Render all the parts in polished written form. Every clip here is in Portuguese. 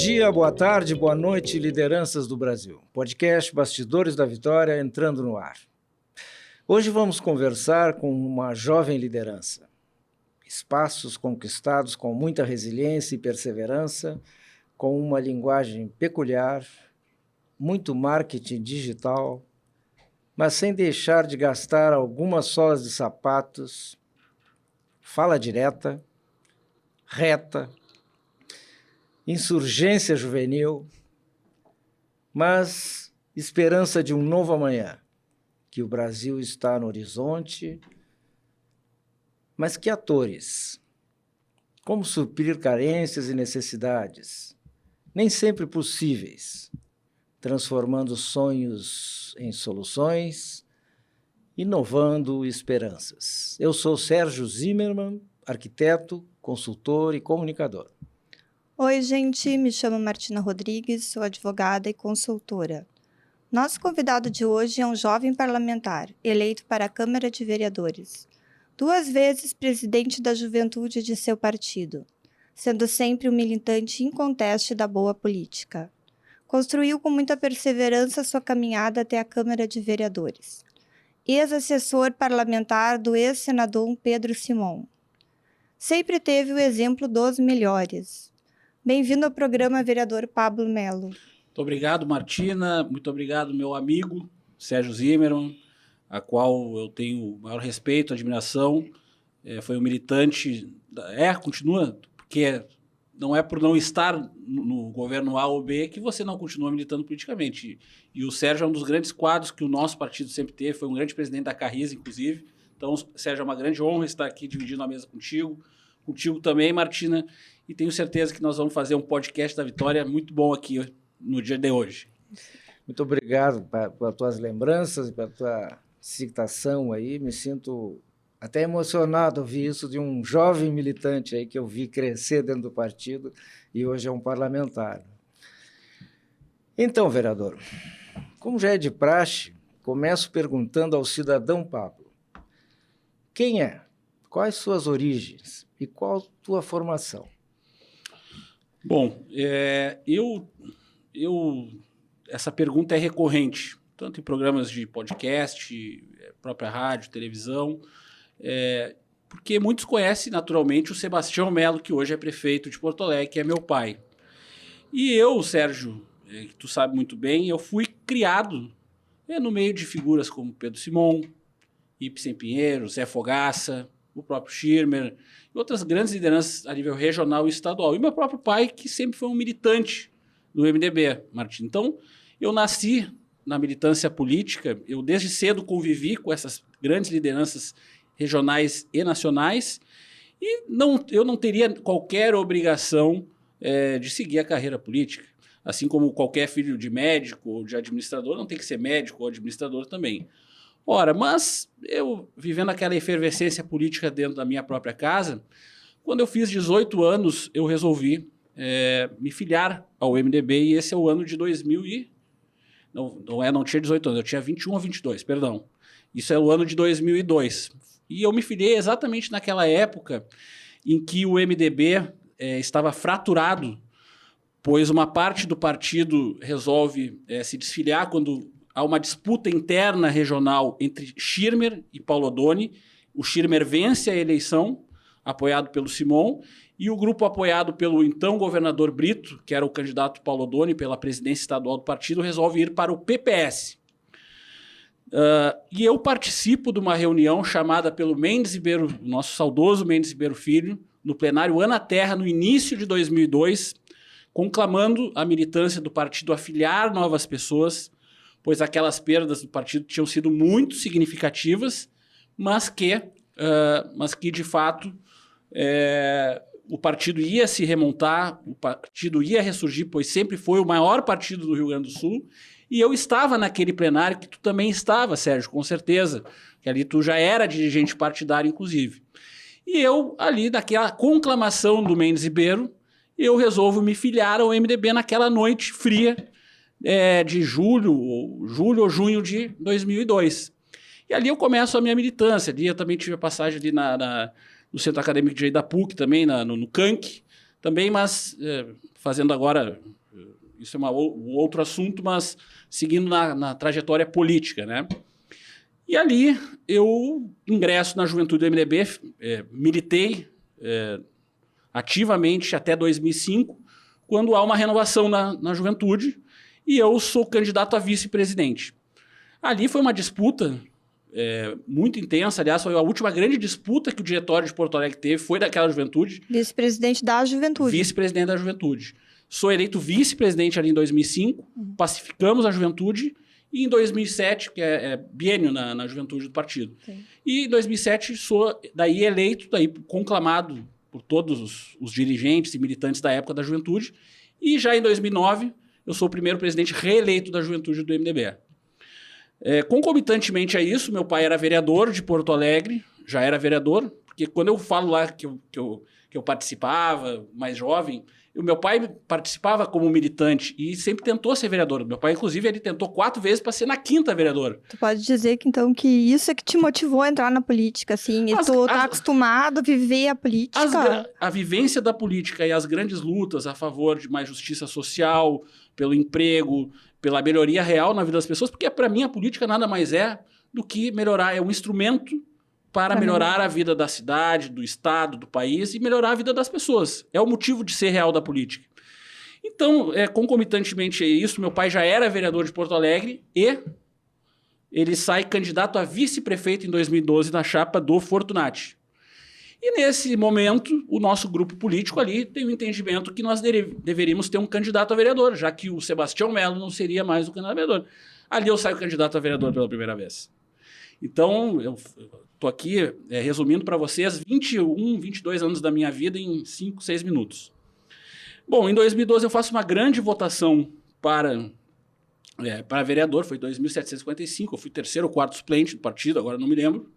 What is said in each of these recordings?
dia, boa tarde, boa noite, lideranças do Brasil. Podcast Bastidores da Vitória entrando no ar. Hoje vamos conversar com uma jovem liderança. Espaços conquistados com muita resiliência e perseverança, com uma linguagem peculiar, muito marketing digital, mas sem deixar de gastar algumas solas de sapatos, fala direta, reta, insurgência juvenil, mas esperança de um novo amanhã, que o Brasil está no horizonte, mas que atores? Como suprir carências e necessidades, nem sempre possíveis, transformando sonhos em soluções, inovando esperanças. Eu sou Sérgio Zimmermann, arquiteto, consultor e comunicador. Oi, gente, me chamo Martina Rodrigues, sou advogada e consultora. Nosso convidado de hoje é um jovem parlamentar, eleito para a Câmara de Vereadores, 2 vezes presidente da juventude de seu partido, sendo sempre um militante inconteste da boa política. Construiu com muita perseverança sua caminhada até a Câmara de Vereadores. Ex-assessor parlamentar do ex-senador Pedro Simon. Sempre teve o exemplo dos melhores. Bem-vindo ao programa, vereador Pablo Melo. Muito obrigado, Martina. Muito obrigado, meu amigo Sérgio Zimmermann, a qual eu tenho o maior respeito, admiração. Foi um militante, continua, porque não é por não estar no governo A ou B que você não continua militando politicamente. E o Sérgio é um dos grandes quadros que o nosso partido sempre teve, foi um grande presidente da Carris, inclusive. Então, Sérgio, é uma grande honra estar aqui dividindo a mesa contigo também, Martina, e tenho certeza que nós vamos fazer um podcast da Vitória muito bom aqui no dia de hoje. Muito obrigado pelas tuas lembranças e pela tua citação aí. Me sinto até emocionado ouvir isso de um jovem militante aí que eu vi crescer dentro do partido e hoje é um parlamentar. Então, vereador, como já é de praxe, começo perguntando ao cidadão Pablo: quem é? Quais suas origens e qual a tua formação? Bom, essa pergunta é recorrente, tanto em programas de podcast, própria rádio, televisão, porque muitos conhecem naturalmente o Sebastião Melo, que hoje é prefeito de Porto Alegre, que é meu pai. E eu, Sérgio, que tu sabe muito bem, eu fui criado no meio de figuras como Pedro Simon, Ibsen Pinheiro, Zé Fogaça, o próprio Schirmer e outras grandes lideranças a nível regional e estadual. E meu próprio pai, que sempre foi um militante do MDB, Martim. Então, eu nasci na militância política, eu desde cedo convivi com essas grandes lideranças regionais e nacionais, e eu não teria qualquer obrigação de seguir a carreira política. Assim como qualquer filho de médico ou de administrador não tem que ser médico ou administrador também. Ora, mas eu, vivendo aquela efervescência política dentro da minha própria casa, quando eu fiz 18 anos, eu resolvi me filiar ao MDB, e esse é o ano de 2000 e... Não tinha 18 anos, eu tinha 21 ou 22, perdão. Isso é o ano de 2002. E eu me filiei exatamente naquela época em que o MDB estava fraturado, pois uma parte do partido resolve se desfiliar quando há uma disputa interna regional entre Schirmer e Paulo Odoni. O Schirmer vence a eleição, apoiado pelo Simon, e o grupo apoiado pelo então governador Brito, que era o candidato Paulo Odoni pela presidência estadual do partido, resolve ir para o PPS. E eu participo de uma reunião chamada pelo Mendes Ribeiro, nosso saudoso Mendes Ribeiro Filho, no plenário Ana Terra, no início de 2002, conclamando a militância do partido a filiar novas pessoas, pois aquelas perdas do partido tinham sido muito significativas, mas que de fato, o partido ia se remontar, o partido ia ressurgir, pois sempre foi o maior partido do Rio Grande do Sul, e eu estava naquele plenário que tu também estava, Sérgio, com certeza, que ali tu já era dirigente partidário, inclusive. E eu, ali, naquela conclamação do Mendes Ribeiro, eu resolvo me filiar ao MDB naquela noite fria de julho ou junho de 2002. E ali eu começo a minha militância. Ali eu também tive a passagem ali no Centro Acadêmico de Direito da PUC, também no CANC, também, mas fazendo agora, isso é um outro assunto, mas seguindo na trajetória política, né? E ali eu ingresso na juventude do MDB, militei ativamente até 2005, quando há uma renovação na juventude, e eu sou candidato a vice-presidente. Ali foi uma disputa muito intensa, aliás, foi a última grande disputa que o diretório de Porto Alegre teve, foi daquela juventude. Vice-presidente da juventude. Vice-presidente da juventude. Sou eleito vice-presidente ali em 2005, pacificamos a juventude, e em 2007, que é biênio na juventude do partido. Sim. E em 2007 sou daí eleito, conclamado por todos os dirigentes e militantes da época da juventude, e já em 2009 eu sou o primeiro presidente reeleito da juventude do MDB. Concomitantemente a isso, meu pai era vereador de Porto Alegre, já era vereador, porque quando eu falo lá que eu participava, mais jovem, o meu pai participava como militante e sempre tentou ser vereador. Meu pai, inclusive, ele tentou 4 vezes para ser na 5ª vereador. Tu pode dizer que, então, que isso é que te motivou a entrar na política, assim, e tu tá acostumado a viver a política? A vivência da política e as grandes lutas a favor de mais justiça social, pelo emprego, pela melhoria real na vida das pessoas, porque para mim a política nada mais é do que melhorar, é um instrumento para melhorar a vida da cidade, do estado, do país e melhorar a vida das pessoas. É o motivo de ser real da política. Então, concomitantemente a isso, meu pai já era vereador de Porto Alegre e ele sai candidato a vice-prefeito em 2012 na chapa do Fortunati. E nesse momento, o nosso grupo político ali tem o entendimento que nós deveríamos ter um candidato a vereador, já que o Sebastião Melo não seria mais o candidato a vereador. Ali eu saio candidato a vereador pela primeira vez. Então, eu estou aqui resumindo para vocês 21, 22 anos da minha vida em 5, 6 minutos. Bom, em 2012 eu faço uma grande votação para vereador, foi 2.755, eu fui 3º ou 4º suplente do partido, agora não me lembro.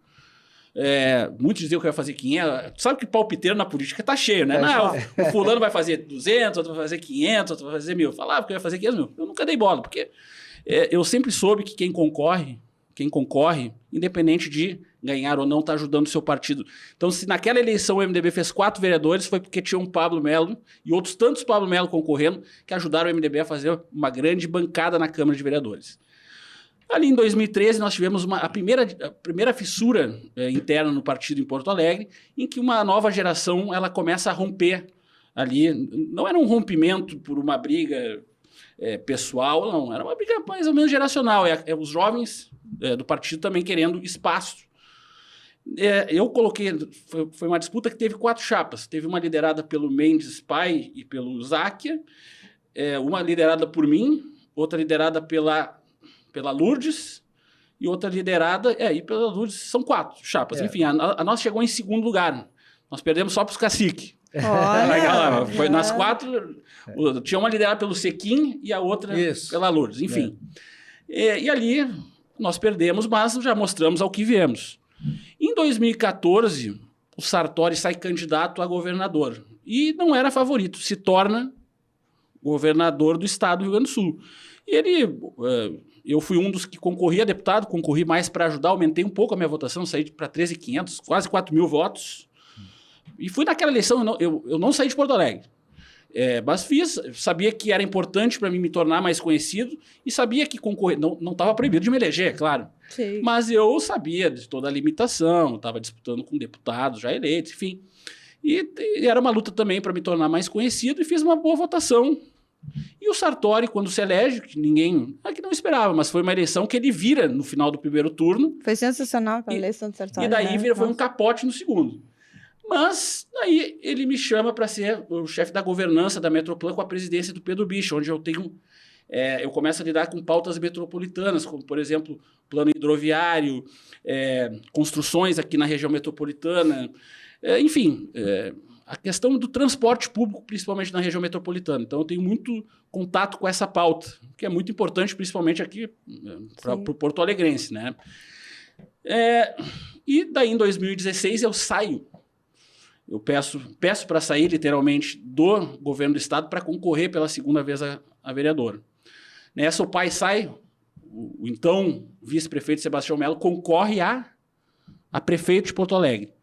Muitos diziam que eu ia fazer 500. Sabe que palpiteiro na política tá cheio, né? Não, o fulano vai fazer 200, outro vai fazer 500, outro vai fazer 1.000. Falava que eu ia fazer 500 mil. Eu nunca dei bola, porque eu sempre soube que quem concorre, independente de ganhar ou não, está ajudando o seu partido. Então, se naquela eleição o MDB fez 4 vereadores, foi porque tinha um Pablo Melo e outros tantos Pablo Melo concorrendo que ajudaram o MDB a fazer uma grande bancada na Câmara de Vereadores. Ali em 2013, nós tivemos a primeira fissura interna no partido em Porto Alegre, em que uma nova geração ela começa a romper ali. Não era um rompimento por uma briga pessoal, não. Era uma briga mais ou menos geracional. Os jovens do partido também querendo espaço. Eu coloquei... Foi uma disputa que teve 4 chapas. Teve uma liderada pelo Mendes Pai e pelo Záquia, uma liderada por mim, outra liderada pela Lourdes e outra liderada... e pela Lourdes são 4 chapas. Enfim, a nossa chegou em 2º lugar. Nós perdemos só para os caciques. Foi nas 4... Tinha uma liderada pelo Sequim e a outra pela Lourdes. Enfim. E ali nós perdemos, mas já mostramos ao que viemos. Em 2014, o Sartori sai candidato a governador. E não era favorito. Se torna governador do estado do Rio Grande do Sul. E ele... Eu fui um dos que concorri a deputado, concorri mais para ajudar, aumentei um pouco a minha votação, saí para 13.500, quase 4.000 votos. E fui naquela eleição, eu não saí de Porto Alegre. Mas sabia que era importante para mim me tornar mais conhecido e sabia que concorrer, não estava proibido de me eleger, é claro. Sim. Mas eu sabia de toda a limitação, estava disputando com deputados já eleitos, enfim. E era uma luta também para me tornar mais conhecido e fiz uma boa votação. E o Sartori, quando se elege, que ninguém aqui não esperava, mas foi uma eleição que ele vira no final do primeiro turno. Foi sensacional a eleição do Sartori. E daí foi um capote no segundo. Mas daí ele me chama para ser o chefe da governança da Metroplan com a presidência do Pedro Bicho, onde eu começo a lidar com pautas metropolitanas, como, por exemplo, plano hidroviário, construções aqui na região metropolitana, enfim, a questão do transporte público, principalmente na região metropolitana. Então, eu tenho muito contato com essa pauta, que é muito importante, principalmente aqui para o Porto Alegrense, né? E daí, em 2016, eu saio. Eu peço para sair, literalmente, do governo do estado para concorrer pela 2ª vez a vereador. Nessa, o pai sai, o então vice-prefeito Sebastião Melo concorre a prefeito de Porto Alegre.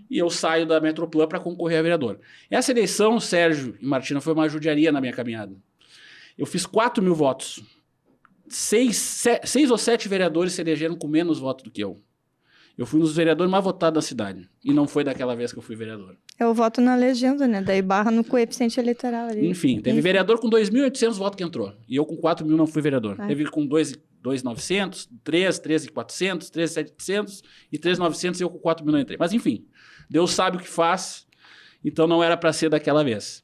e eu saio da Metroplan para concorrer a vereador. Essa eleição, Sérgio e Martina, foi uma judiaria na minha caminhada. Eu fiz 4 mil votos. 6 ou 7 vereadores se elegeram com menos votos do que eu. Eu fui um dos vereadores mais votados da cidade. E não foi daquela vez que eu fui vereador. É o voto na legenda, né? Daí barra no coeficiente eleitoral ali. Enfim, teve vereador com 2.800 votos que entrou. E eu com 4 mil não fui vereador. Teve com 2.900, 13.400, 13.700 e 13.900 e eu com 4 mil não entrei. Mas enfim, Deus sabe o que faz. Então não era para ser daquela vez.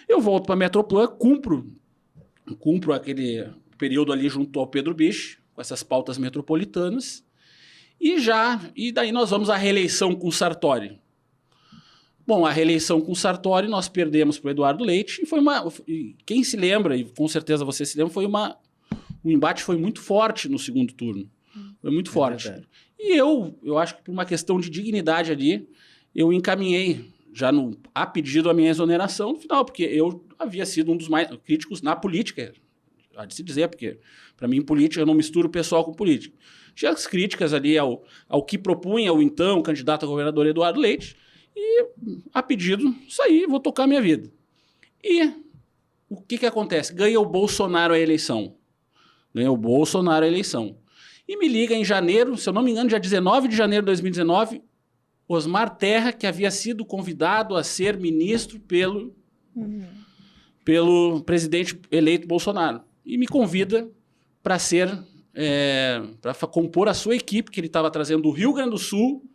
Eu volto para a Metroplan, cumpro aquele período ali junto ao Pedro Bicho, com essas pautas metropolitanas. E daí nós vamos à reeleição com o Sartori. Bom, a reeleição com o Sartori nós perdemos para o Eduardo Leite e quem se lembra, e com certeza você se lembra, o embate foi muito forte no segundo turno. Foi muito forte. Verdade. E eu acho que por uma questão de dignidade ali, eu encaminhei já a pedido a minha exoneração no final, porque eu havia sido um dos mais críticos na política, há de se dizer, porque para mim política eu não misturo pessoal com política. Tinha as críticas ali ao que propunha o então candidato a governador Eduardo Leite, e a pedido, saí, vou tocar a minha vida. E o que acontece? Ganha o Bolsonaro a eleição. E me liga em janeiro, se eu não me engano, dia 19 de janeiro de 2019, Osmar Terra, que havia sido convidado a ser ministro pelo presidente eleito Bolsonaro. E me convida para para compor a sua equipe, que ele estava trazendo do Rio Grande do Sul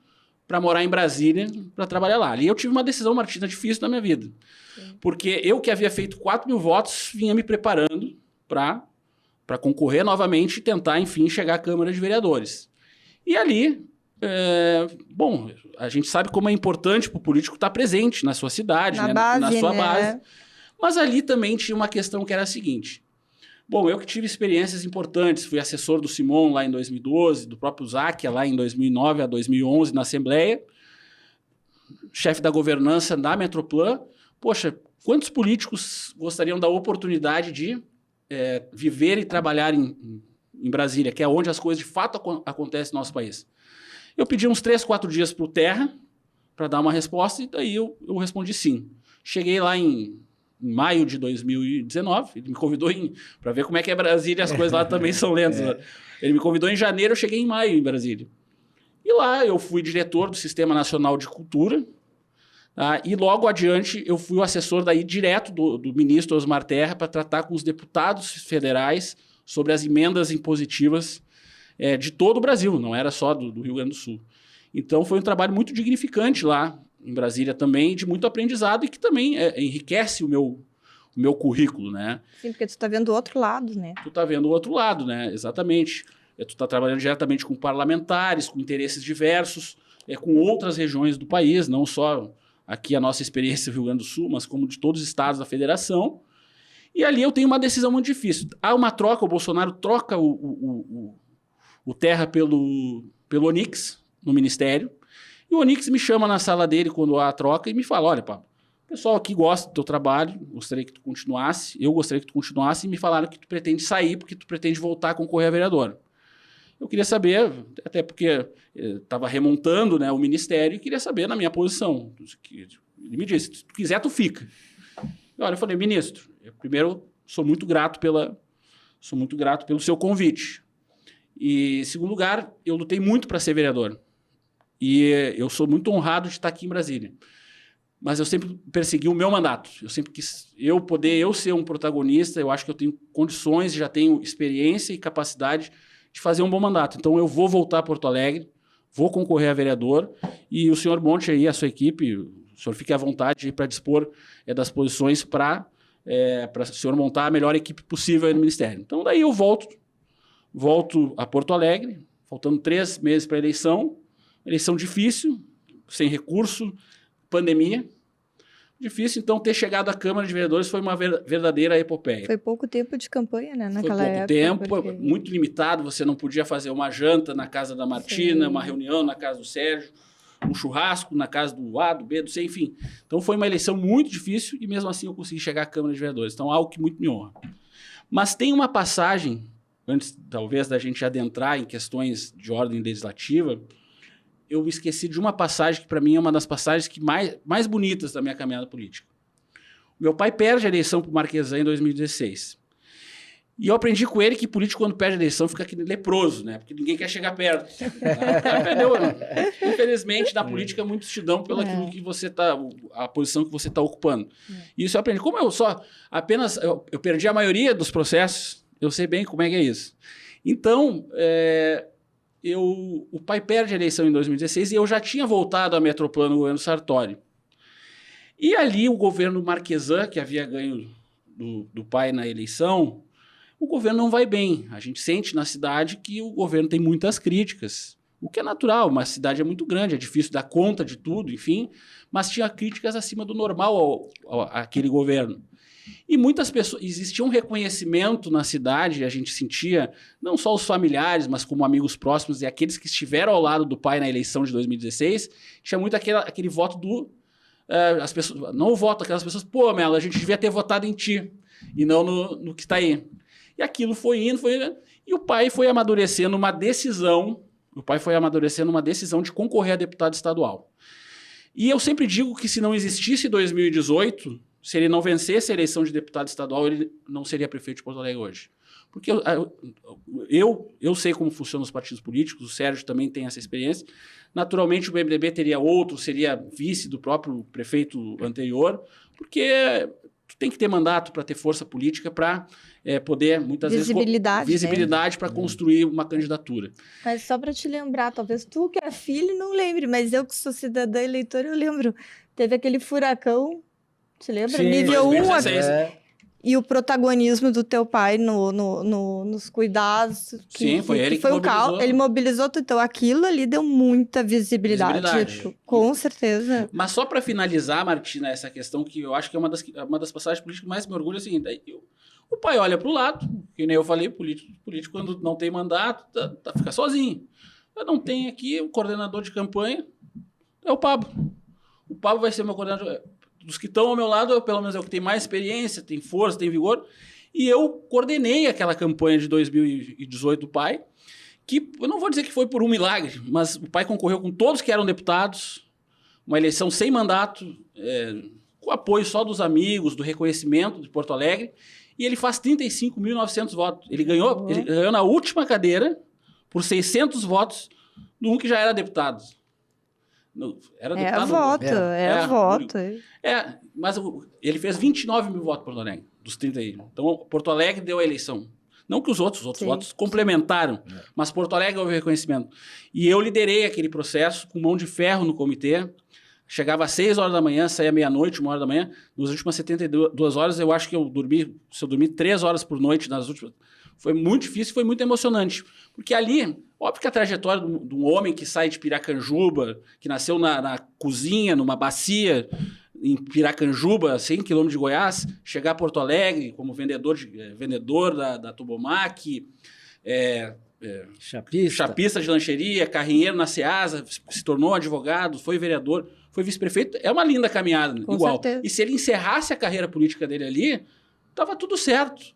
para morar em Brasília, para trabalhar lá. E eu tive uma decisão, Martina, difícil na minha vida. Sim. Porque eu, que havia feito 4 mil votos, vinha me preparando para concorrer novamente e tentar, enfim, chegar à Câmara de Vereadores. E ali, bom, a gente sabe como é importante para o político estar presente na sua cidade, na sua base. Mas ali também tinha uma questão que era a seguinte. Bom, eu que tive experiências importantes, fui assessor do Simon lá em 2012, do próprio Záquia lá em 2009 a 2011 na Assembleia, chefe da governança da Metroplan. Poxa, quantos políticos gostariam da oportunidade de viver e trabalhar em Brasília, que é onde as coisas de fato acontecem no nosso país? Eu pedi uns 3, 4 dias para o Terra para dar uma resposta e daí eu respondi sim. Cheguei lá em maio de 2019, ele me convidou para ver como é que é Brasília, as coisas lá também são lentas. Ele me convidou em janeiro, eu cheguei em maio em Brasília. E lá eu fui diretor do Sistema Nacional de Cultura, e logo adiante eu fui o assessor daí direto do ministro Osmar Terra para tratar com os deputados federais sobre as emendas impositivas de todo o Brasil, não era só do Rio Grande do Sul. Então foi um trabalho muito dignificante lá em Brasília também, de muito aprendizado e que também enriquece o meu currículo, né? Sim, porque tu está vendo o outro lado, né? Tu está vendo o outro lado, né? Exatamente. Tu está trabalhando diretamente com parlamentares, com interesses diversos, com outras regiões do país, não só aqui a nossa experiência no Rio Grande do Sul, mas como de todos os estados da federação. E ali eu tenho uma decisão muito difícil. Há uma troca, o Bolsonaro troca o Terra pelo Onix no Ministério. E o Onix me chama na sala dele quando há a troca e me fala, olha, Pablo, o pessoal aqui gosta do teu trabalho, gostaria que tu continuasse, eu gostaria que tu continuasse, e me falaram que tu pretende sair porque tu pretende voltar a concorrer a vereador. Eu queria saber, até porque estava remontando, né, o ministério, e queria saber na minha posição. Ele me disse, se tu quiser, tu fica. Eu falei, ministro, primeiro, sou muito grato pelo seu convite. E, em segundo lugar, eu lutei muito para ser vereador. E eu sou muito honrado de estar aqui em Brasília. Mas eu sempre persegui o meu mandato. Eu sempre quis eu ser um protagonista. Eu acho que eu tenho condições, já tenho experiência e capacidade de fazer um bom mandato. Então, eu vou voltar a Porto Alegre, vou concorrer a vereador. E o senhor monte aí a sua equipe, o senhor fique à vontade para dispor das posições para o senhor montar a melhor equipe possível aí no Ministério. Então, daí eu volto a Porto Alegre, faltando 3 meses para a eleição. Eleição difícil, sem recurso, pandemia. Difícil, então, ter chegado à Câmara de Vereadores foi uma verdadeira epopeia. Foi pouco tempo de campanha, né? Naquela época. Foi pouco tempo, muito limitado. Você não podia fazer uma janta na casa da Martina, uma reunião na casa do Sérgio, um churrasco na casa do A, do B, do C, enfim. Então, foi uma eleição muito difícil e, mesmo assim, eu consegui chegar à Câmara de Vereadores. Então, algo que muito me honra. Mas tem uma passagem, antes, talvez, da gente adentrar em questões de ordem legislativa, eu esqueci de uma passagem que, para mim, é uma das passagens que mais bonitas da minha caminhada política. Meu pai perde a eleição para o Marquesan em 2016. E eu aprendi com ele que político, quando perde a eleição, fica aquele leproso, né? Porque ninguém quer chegar perto. O cara perdeu. Infelizmente, na política, muitos te dão pelo aquilo que você tá, a posição que você está ocupando. E isso eu aprendi. Como eu eu perdi a maioria dos processos, eu sei bem como é que é isso. Então, o pai perde a eleição em 2016 e eu já tinha voltado à Metroplan no governo Sartori. E ali o governo Marquesan, que havia ganho do pai na eleição, o governo não vai bem. A gente sente na cidade que o governo tem muitas críticas, o que é natural, uma cidade é muito grande, é difícil dar conta de tudo, enfim, mas tinha críticas acima do normal àquele governo. E muitas pessoas, existia um reconhecimento na cidade, a gente sentia, não só os familiares, mas como amigos próximos e aqueles que estiveram ao lado do pai na eleição de 2016, tinha muito aquele voto do... as pessoas, não o voto, aquelas pessoas, pô, Melo, a gente devia ter votado em ti, e não no que está aí. E aquilo foi indo, e o pai foi amadurecendo uma decisão, de concorrer a deputado estadual. E eu sempre digo que se não existisse 2018, se ele não vencesse a eleição de deputado estadual, ele não seria prefeito de Porto Alegre hoje. Porque eu sei como funcionam os partidos políticos, o Sérgio também tem essa experiência. Naturalmente, o MDB teria outro, seria vice do próprio prefeito anterior, porque tu tem que ter mandato para ter força política para poder, muitas visibilidade para construir uma candidatura. Mas só para te lembrar, talvez tu que é filho não lembre, mas eu que sou cidadã eleitora, eu lembro. Teve aquele furacão, te lembra? Sim, Nível 1, e o protagonismo do teu pai nos cuidados. Sim, foi ele que mobilizou. Ele mobilizou, então aquilo ali deu muita visibilidade. Com certeza. Mas só para finalizar, Martina, essa questão que eu acho que é uma das passagens políticas que mais me orgulha, é o seguinte, o pai olha para o lado, que nem eu falei, político quando não tem mandato, fica sozinho. Eu não tenho aqui o coordenador de campanha, é o Pablo. O Pablo vai ser meu coordenador. Dos que estão ao meu lado, pelo menos é o que tem mais experiência, tem força, tem vigor. E eu coordenei aquela campanha de 2018 do pai, que eu não vou dizer que foi por um milagre, mas o pai concorreu com todos que eram deputados, uma eleição sem mandato, com apoio só dos amigos, do reconhecimento de Porto Alegre, e ele faz 35.900 votos. Ele ganhou na última cadeira por 600 votos de um que já era deputado. Era deputado, voto. Mas ele fez 29 mil votos em Porto Alegre, dos 30 aí. Então, Porto Alegre deu a eleição. Não que os outros votos complementaram, mas Porto Alegre houve reconhecimento. E eu liderei aquele processo com mão de ferro no comitê. Chegava às 6 horas da manhã, saía meia-noite, 1 hora da manhã. Nas últimas 72 horas, eu acho que eu dormi 3 horas por noite nas últimas... Foi muito difícil, foi muito emocionante. Porque ali, óbvio que a trajetória de um homem que sai de Piracanjuba, que nasceu na cozinha, numa bacia, em Piracanjuba, 100 quilômetros de Goiás, chegar a Porto Alegre como vendedor da Tubomac, chapista de lancheria, carrinheiro na Ceasa, se tornou advogado, foi vereador, foi vice-prefeito. É uma linda caminhada, com igual. Certeza. E se ele encerrasse a carreira política dele ali, estava tudo certo.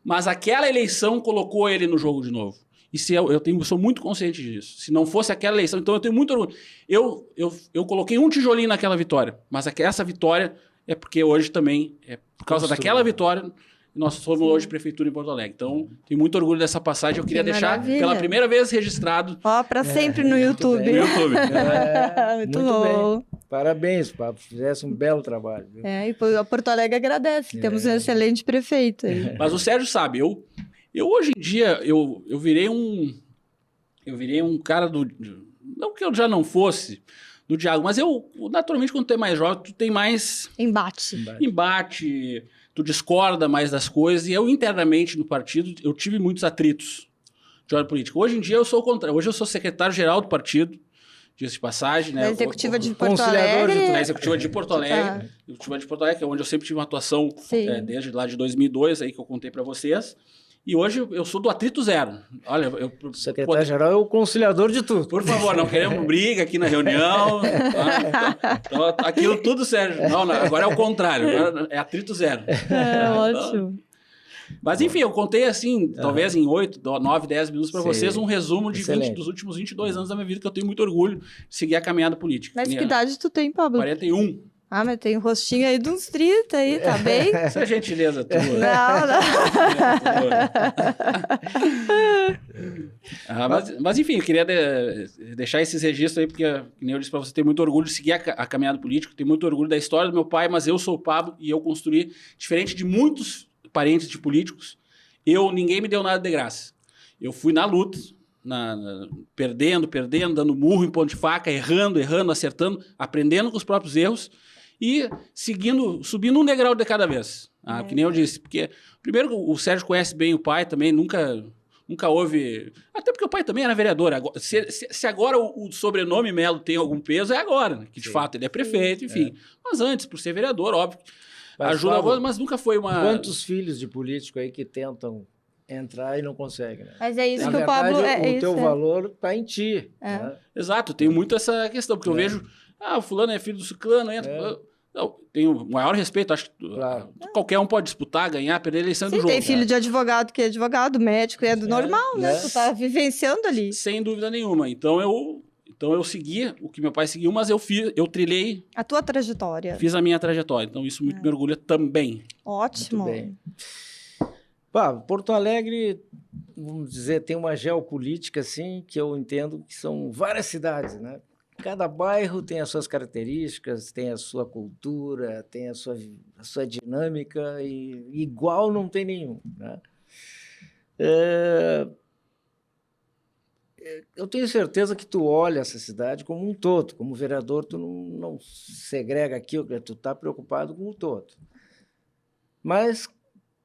Mas aquela eleição colocou ele no jogo de novo. E eu sou muito consciente disso. Se não fosse aquela eleição, então eu tenho muito orgulho. Eu coloquei um tijolinho naquela vitória, mas essa vitória é porque hoje também, por causa daquela vitória, nós somos hoje prefeitura em Porto Alegre. Então, tenho muito orgulho dessa passagem. Eu queria deixar pela primeira vez registrado. Para sempre no YouTube. No YouTube. Muito bom. Bem. Parabéns, Pablo. Fizesse um belo trabalho. Viu? E a Porto Alegre agradece. Temos um excelente prefeito aí. Mas o Sérgio sabe, eu hoje em dia, eu virei um cara do... Não que eu já não fosse do diálogo, mas naturalmente, quando tu é mais jovem, tu tem mais... Embate, tu discorda mais das coisas. E eu, internamente, no partido, eu tive muitos atritos de ordem política. Hoje em dia, eu sou o contrário. Hoje eu sou secretário-geral do partido, diga-se de passagem, né? Na executiva de Porto Alegre. Na executiva de Porto Alegre. Executiva de Porto Alegre, que é onde eu sempre tive uma atuação desde lá de 2002, aí que eu contei para vocês. E hoje eu sou do atrito zero. Olha, o secretário-geral é o conciliador de tudo. Por favor, não queremos briga aqui na reunião. Então, aquilo tudo, Sérgio. Não, agora é o contrário. Agora é atrito zero. Ótimo. Mas, enfim, eu contei assim, talvez em 8, 9, 10 minutos para vocês, um resumo de dos últimos 22 anos da minha vida, que eu tenho muito orgulho de seguir a caminhada política. Mas que idade tu tem, Pablo? 41. Ah, mas tem um rostinho aí de uns 30 aí, tá bem? Isso é gentileza tua. Não. Mas, enfim, eu queria deixar esses registros aí, porque, que nem eu disse para você, tenho muito orgulho de seguir a caminhada política, tenho muito orgulho da história do meu pai, mas eu sou o Pablo e eu construí, diferente de muitos parentes de políticos, ninguém me deu nada de graça. Eu fui na luta, perdendo, dando murro em ponto de faca, errando, acertando, aprendendo com os próprios erros e subindo um degrau de cada vez. Que nem eu disse, porque primeiro o Sérgio conhece bem o pai também, nunca houve... Até porque o pai também era vereador. Se agora o sobrenome Melo tem algum peso, é agora, né? Que de fato ele é prefeito, enfim. Mas antes, por ser vereador, óbvio, ajuda, mas nunca foi uma... Quantos filhos de político aí que tentam entrar e não conseguem, né? Mas é isso Na que verdade, o Pablo... o teu valor está em ti. Né? Exato, tem muito essa questão, porque eu vejo, o fulano é filho do ciclano, entra... Não, tenho o maior respeito, acho que qualquer um pode disputar, ganhar, perder a eleição do jogo. Tem filho de advogado que é advogado, médico, é do normal, né? Tu tá vivenciando ali. Sem dúvida nenhuma. Então eu segui o que meu pai seguiu, mas eu trilhei... A tua trajetória. Fiz a minha trajetória, então isso muito me orgulha também. Ótimo. Muito bem. Porto Alegre, vamos dizer, tem uma geopolítica assim, que eu entendo que são várias cidades, né? Cada bairro tem as suas características, tem a sua cultura, tem a sua dinâmica, e igual não tem nenhum. Né? Eu tenho certeza que tu olha essa cidade como um todo. Como vereador, tu não segrega aquilo, tu está preocupado com o todo. Mas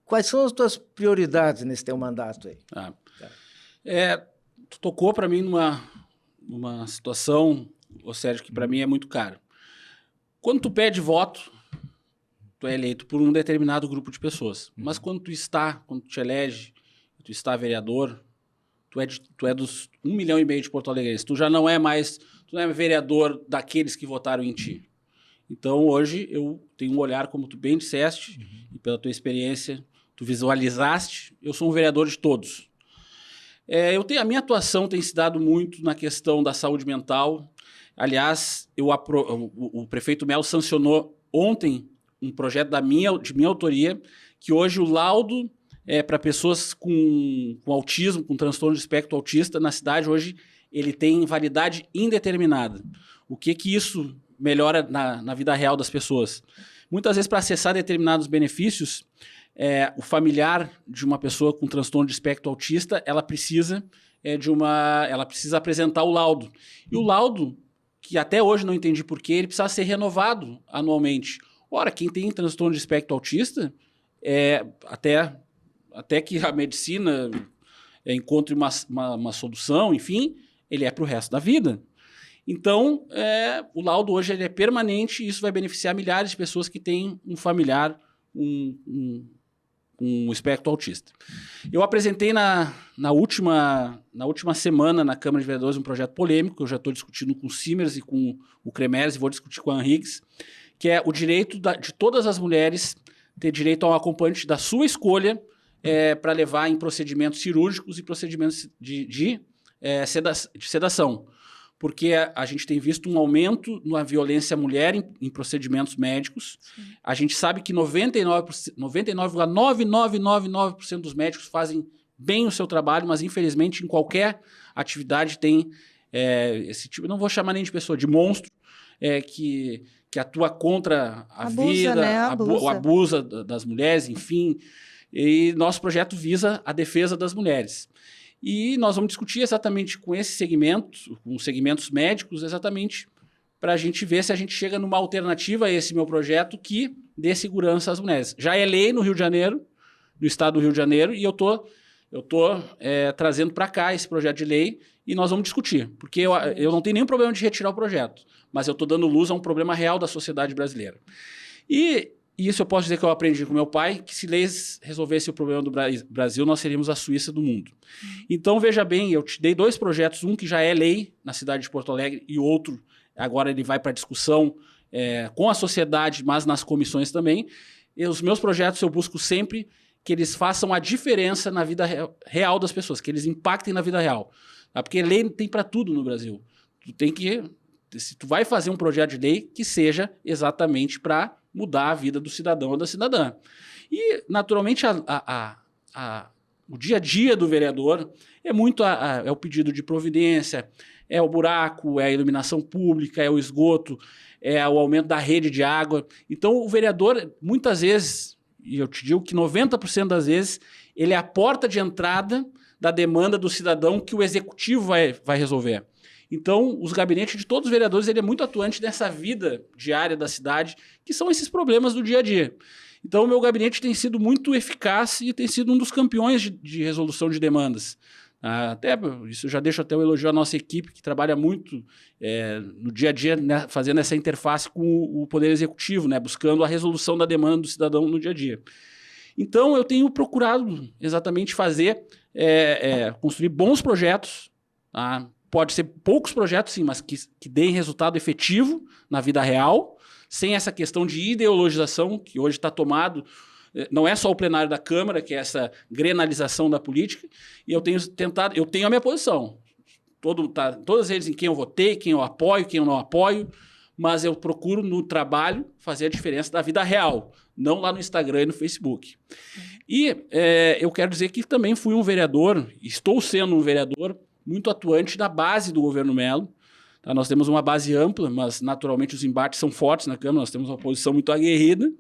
quais são as tuas prioridades nesse teu mandato aí? Tu tocou para mim numa situação, Sérgio, que para mim é muito caro. Quando tu pede voto, tu é eleito por um determinado grupo de pessoas. Mas quando tu te elege, tu está vereador, tu é dos 1,5 milhão de porto-alegrenses. Tu já não é vereador daqueles que votaram em ti. Então, hoje, eu tenho um olhar, como tu bem disseste, e pela tua experiência, tu visualizaste, eu sou um vereador de todos. A minha atuação tem se dado muito na questão da saúde mental. Aliás, o prefeito Melo sancionou ontem um projeto de minha autoria, que hoje o laudo para pessoas com autismo, com transtorno de espectro autista, na cidade hoje ele tem validade indeterminada. O que isso melhora na vida real das pessoas? Muitas vezes, para acessar determinados benefícios, o familiar de uma pessoa com transtorno de espectro autista, ela precisa apresentar o laudo. E o laudo, que até hoje não entendi por quê, ele precisa ser renovado anualmente. Ora, quem tem transtorno de espectro autista, até que a medicina encontre uma solução, enfim, ele é para o resto da vida. Então, o laudo hoje ele é permanente e isso vai beneficiar milhares de pessoas que têm um familiar, um espectro autista. Eu apresentei na última semana na Câmara de Vereadores um projeto polêmico, que eu já estou discutindo com o Simers e com o Cremers e vou discutir com a Henriques, que é o direito de todas as mulheres ter direito a um acompanhante da sua escolha para levar em procedimentos cirúrgicos e procedimentos de sedação. Porque a gente tem visto um aumento na violência à mulher em procedimentos médicos. Sim. A gente sabe que 99,9999% dos médicos fazem bem o seu trabalho, mas infelizmente em qualquer atividade tem esse tipo, não vou chamar nem de pessoa, de monstro, que atua contra a vida, né? abusa das mulheres, enfim. E nosso projeto visa a defesa das mulheres. E nós vamos discutir exatamente com esse segmento, com os segmentos médicos, exatamente para a gente ver se a gente chega numa alternativa a esse meu projeto que dê segurança às mulheres. Já é lei no Rio de Janeiro, no estado do Rio de Janeiro, e eu tô trazendo para cá esse projeto de lei e nós vamos discutir. Porque eu não tenho nenhum problema de retirar o projeto, mas eu estou dando luz a um problema real da sociedade brasileira. E isso eu posso dizer que eu aprendi com meu pai, que se leis resolvesse o problema do Brasil, nós seríamos a Suíça do mundo. Então, veja bem, eu te dei 2 projetos, um que já é lei na cidade de Porto Alegre e outro, agora ele vai para discussão com a sociedade, mas nas comissões também. E os meus projetos eu busco sempre que eles façam a diferença na vida real das pessoas, que eles impactem na vida real. Tá? Porque lei tem para tudo no Brasil. Se tu vai fazer um projeto de lei, que seja exatamente para mudar a vida do cidadão ou da cidadã. E, naturalmente, o dia a dia do vereador é muito é o pedido de providência, é o buraco, é a iluminação pública, é o esgoto, é o aumento da rede de água. Então, o vereador, muitas vezes, e eu te digo que 90% das vezes, ele é a porta de entrada da demanda do cidadão que o executivo vai resolver. Então, os gabinetes de todos os vereadores, ele é muito atuante nessa vida diária da cidade, que são esses problemas do dia a dia. Então, o meu gabinete tem sido muito eficaz e tem sido um dos campeões de resolução de demandas. Até isso eu já deixo até o elogio à nossa equipe, que trabalha muito no dia a dia, né, fazendo essa interface com o Poder Executivo, né, buscando a resolução da demanda do cidadão no dia a dia. Então, eu tenho procurado exatamente construir bons projetos, tá? Pode ser poucos projetos, sim, mas que deem resultado efetivo na vida real, sem essa questão de ideologização que hoje está tomado. Não é só o plenário da Câmara, que é essa grenalização da política, e eu tenho a minha posição. Todas eles em quem eu votei, quem eu apoio, quem eu não apoio, mas eu procuro no trabalho fazer a diferença da vida real, não lá no Instagram e no Facebook. E eu quero dizer que também fui um vereador, estou sendo um vereador muito atuante na base do governo Melo. Tá? Nós temos uma base ampla, mas naturalmente os embates são fortes na Câmara, nós temos uma posição muito aguerrida,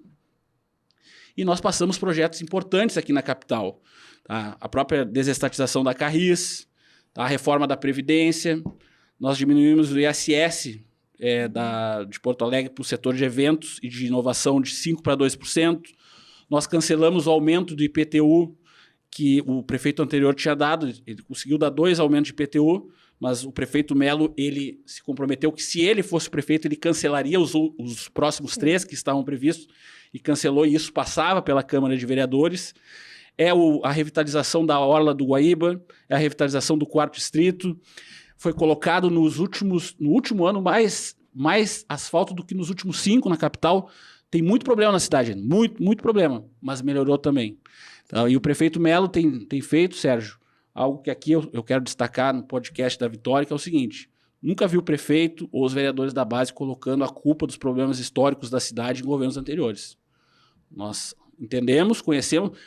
e nós passamos projetos importantes aqui na capital. Tá? A própria desestatização da Carris, tá? A reforma da Previdência, nós diminuímos o ISS de Porto Alegre para o setor de eventos e de inovação de 5% para 2%. Nós cancelamos o aumento do IPTU, que o prefeito anterior tinha dado, ele conseguiu dar 2 aumentos de IPTU, mas o prefeito Melo, ele se comprometeu que se ele fosse prefeito, ele cancelaria os próximos 3 que estavam previstos, e cancelou, e isso passava pela Câmara de Vereadores. A revitalização da Orla do Guaíba, é a revitalização do 4º Distrito. Foi colocado no último ano mais asfalto do que nos últimos 5 na capital. Tem muito problema na cidade, muito, muito problema, mas melhorou também. Então, e o prefeito Melo tem feito, Sérgio, algo que aqui eu quero destacar no podcast da Vitória, que é o seguinte: nunca vi o prefeito ou os vereadores da base colocando a culpa dos problemas históricos da cidade em governos anteriores. Nós entendemos, conhecemos,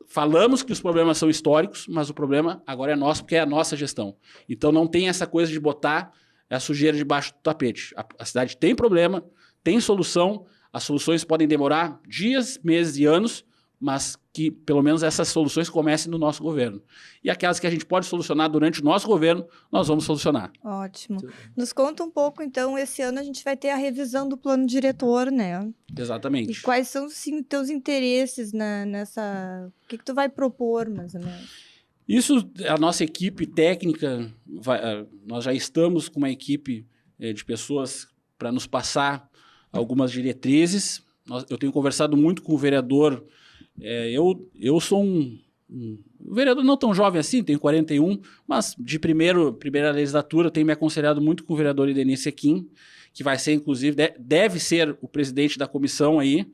falamos que os problemas são históricos, mas o problema agora é nosso, porque é a nossa gestão. Então não tem essa coisa de botar a sujeira debaixo do tapete. A cidade tem problema, tem solução, as soluções podem demorar dias, meses e anos, mas que pelo menos essas soluções comecem no nosso governo. E aquelas que a gente pode solucionar durante o nosso governo, nós vamos solucionar. Ótimo. Nos conta um pouco, então, esse ano a gente vai ter a revisão do plano diretor, né? Exatamente. E quais são os teus interesses nessa... O que tu vai propor, mais ou menos? Isso, a nossa equipe técnica, nós já estamos com uma equipe de pessoas para nos passar algumas diretrizes. Eu tenho conversado muito com o vereador. Eu sou um vereador não tão jovem assim, tenho 41, mas de primeira legislatura tenho me aconselhado muito com o vereador Idenir Sequim, que vai ser, inclusive, deve ser o presidente da comissão aí,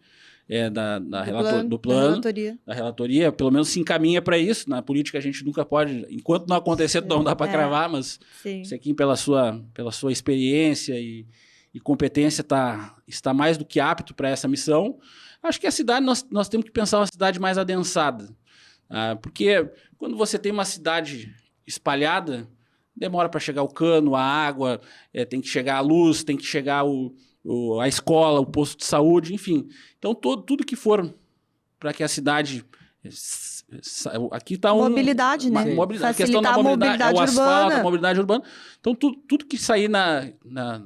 do plano, da relatoria, pelo menos se encaminha para isso. Na política a gente nunca pode, enquanto não acontecer, não dá para cravar, mas o Sequim, pela sua experiência e competência, está mais do que apto para essa missão. Acho que a cidade, nós temos que pensar uma cidade mais adensada. Porque quando você tem uma cidade espalhada, demora para chegar o cano, a água, tem que chegar a luz, tem que chegar a escola, o posto de saúde, enfim. Então, tudo que for para que a cidade... Aqui está mobilidade, né? A questão da mobilidade, o asfalto, a mobilidade urbana. Então, tudo que sair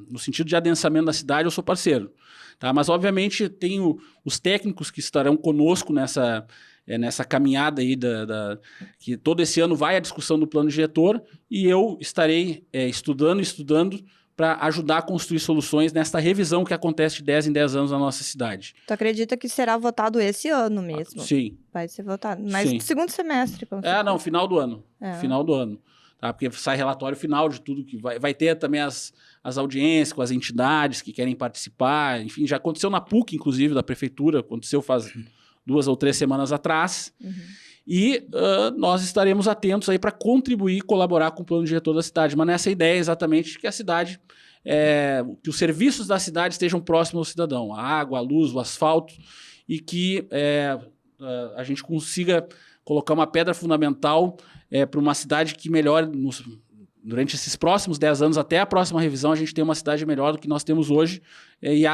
no sentido de adensamento da cidade, eu sou parceiro. Tá? Mas, obviamente, tenho os técnicos que estarão conosco nessa caminhada aí, que todo esse ano vai a discussão do plano diretor, e eu estarei estudando para ajudar a construir soluções nesta revisão que acontece de 10 em 10 anos na nossa cidade. Tu acredita que será votado esse ano mesmo? Sim. Vai ser votado, mas no segundo semestre. Não, final do ano. Final do ano. Tá? Porque sai relatório final de tudo que vai ter também as audiências com as entidades que querem participar. Enfim, já aconteceu na PUC, inclusive, da prefeitura, aconteceu faz 2 ou 3 semanas atrás. E nós estaremos atentos aí para contribuir e colaborar com o plano diretor da cidade. Mas nessa ideia exatamente que a cidade, que os serviços da cidade estejam próximos ao cidadão. A água, a luz, o asfalto, e que a gente consiga colocar uma pedra fundamental para uma cidade que melhore durante esses próximos 10 anos, até a próxima revisão, a gente tem uma cidade melhor do que nós temos hoje. E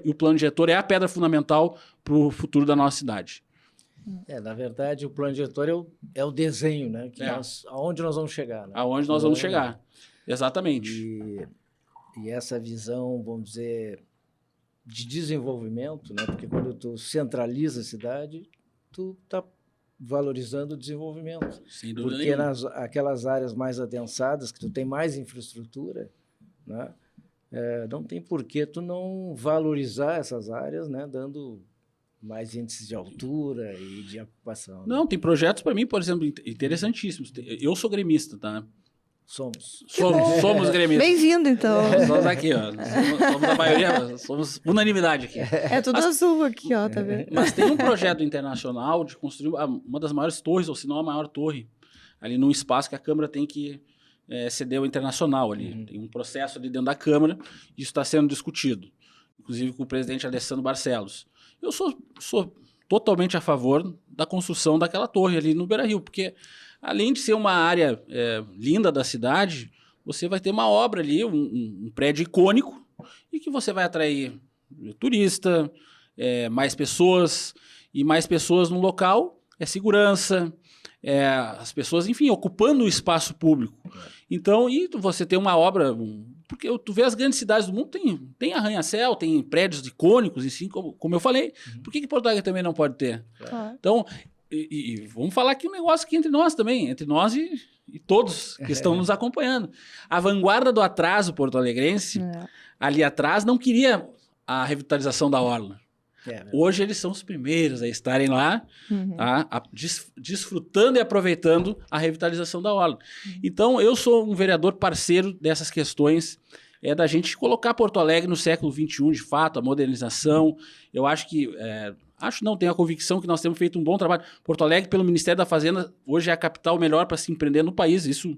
o plano diretor é a pedra fundamental para o futuro da nossa cidade. Na verdade, o plano diretor é o desenho, né? Aonde nós vamos chegar. Né? Aonde nós vamos chegar, exatamente. E essa visão, vamos dizer, de desenvolvimento, né? Porque quando tu centraliza a cidade, tu está valorizando o desenvolvimento. Sem dúvida Porque nenhuma. aquelas áreas mais adensadas, que tu tem mais infraestrutura, né? Não tem por que tu não valorizar essas áreas, né? Dando mais índices de altura e de ocupação. Né? Não, tem projetos para mim, por exemplo, interessantíssimos. Eu sou gremista, tá? Somos gremistas. Bem-vindo, então. Somos aqui, ó. Somos a maioria, somos unanimidade aqui. É tudo azul aqui, ó, tá vendo? Mas tem um projeto internacional de construir uma das maiores torres, ou se não a maior torre, ali num espaço que a Câmara tem que ceder ao internacional ali. Tem um processo ali dentro da Câmara, e isso está sendo discutido, inclusive com o presidente Alessandro Barcelos. Eu sou totalmente a favor da construção daquela torre ali no Beira-Rio, porque além de ser uma área linda da cidade, você vai ter uma obra ali, um prédio icônico, e que você vai atrair turista, mais pessoas, e mais pessoas no local, segurança, as pessoas, enfim, ocupando o espaço público. Então, e você tem uma obra... Porque tu vê as grandes cidades do mundo, tem arranha-céu, tem prédios icônicos, assim, como eu falei. Por que Porto Alegre também não pode ter? Então, e vamos falar aqui um negócio aqui entre nós também, entre nós e todos que estão nos acompanhando. A vanguarda do atraso porto-alegrense, ali atrás, não queria a revitalização da orla. Hoje eles são os primeiros a estarem lá, desfrutando e aproveitando a revitalização da orla. Então, eu sou um vereador parceiro dessas questões, da gente colocar Porto Alegre no século XXI, de fato, a modernização. Eu acho que... tenho a convicção que nós temos feito um bom trabalho. Porto Alegre, pelo Ministério da Fazenda, hoje é a capital melhor para se empreender no país. Isso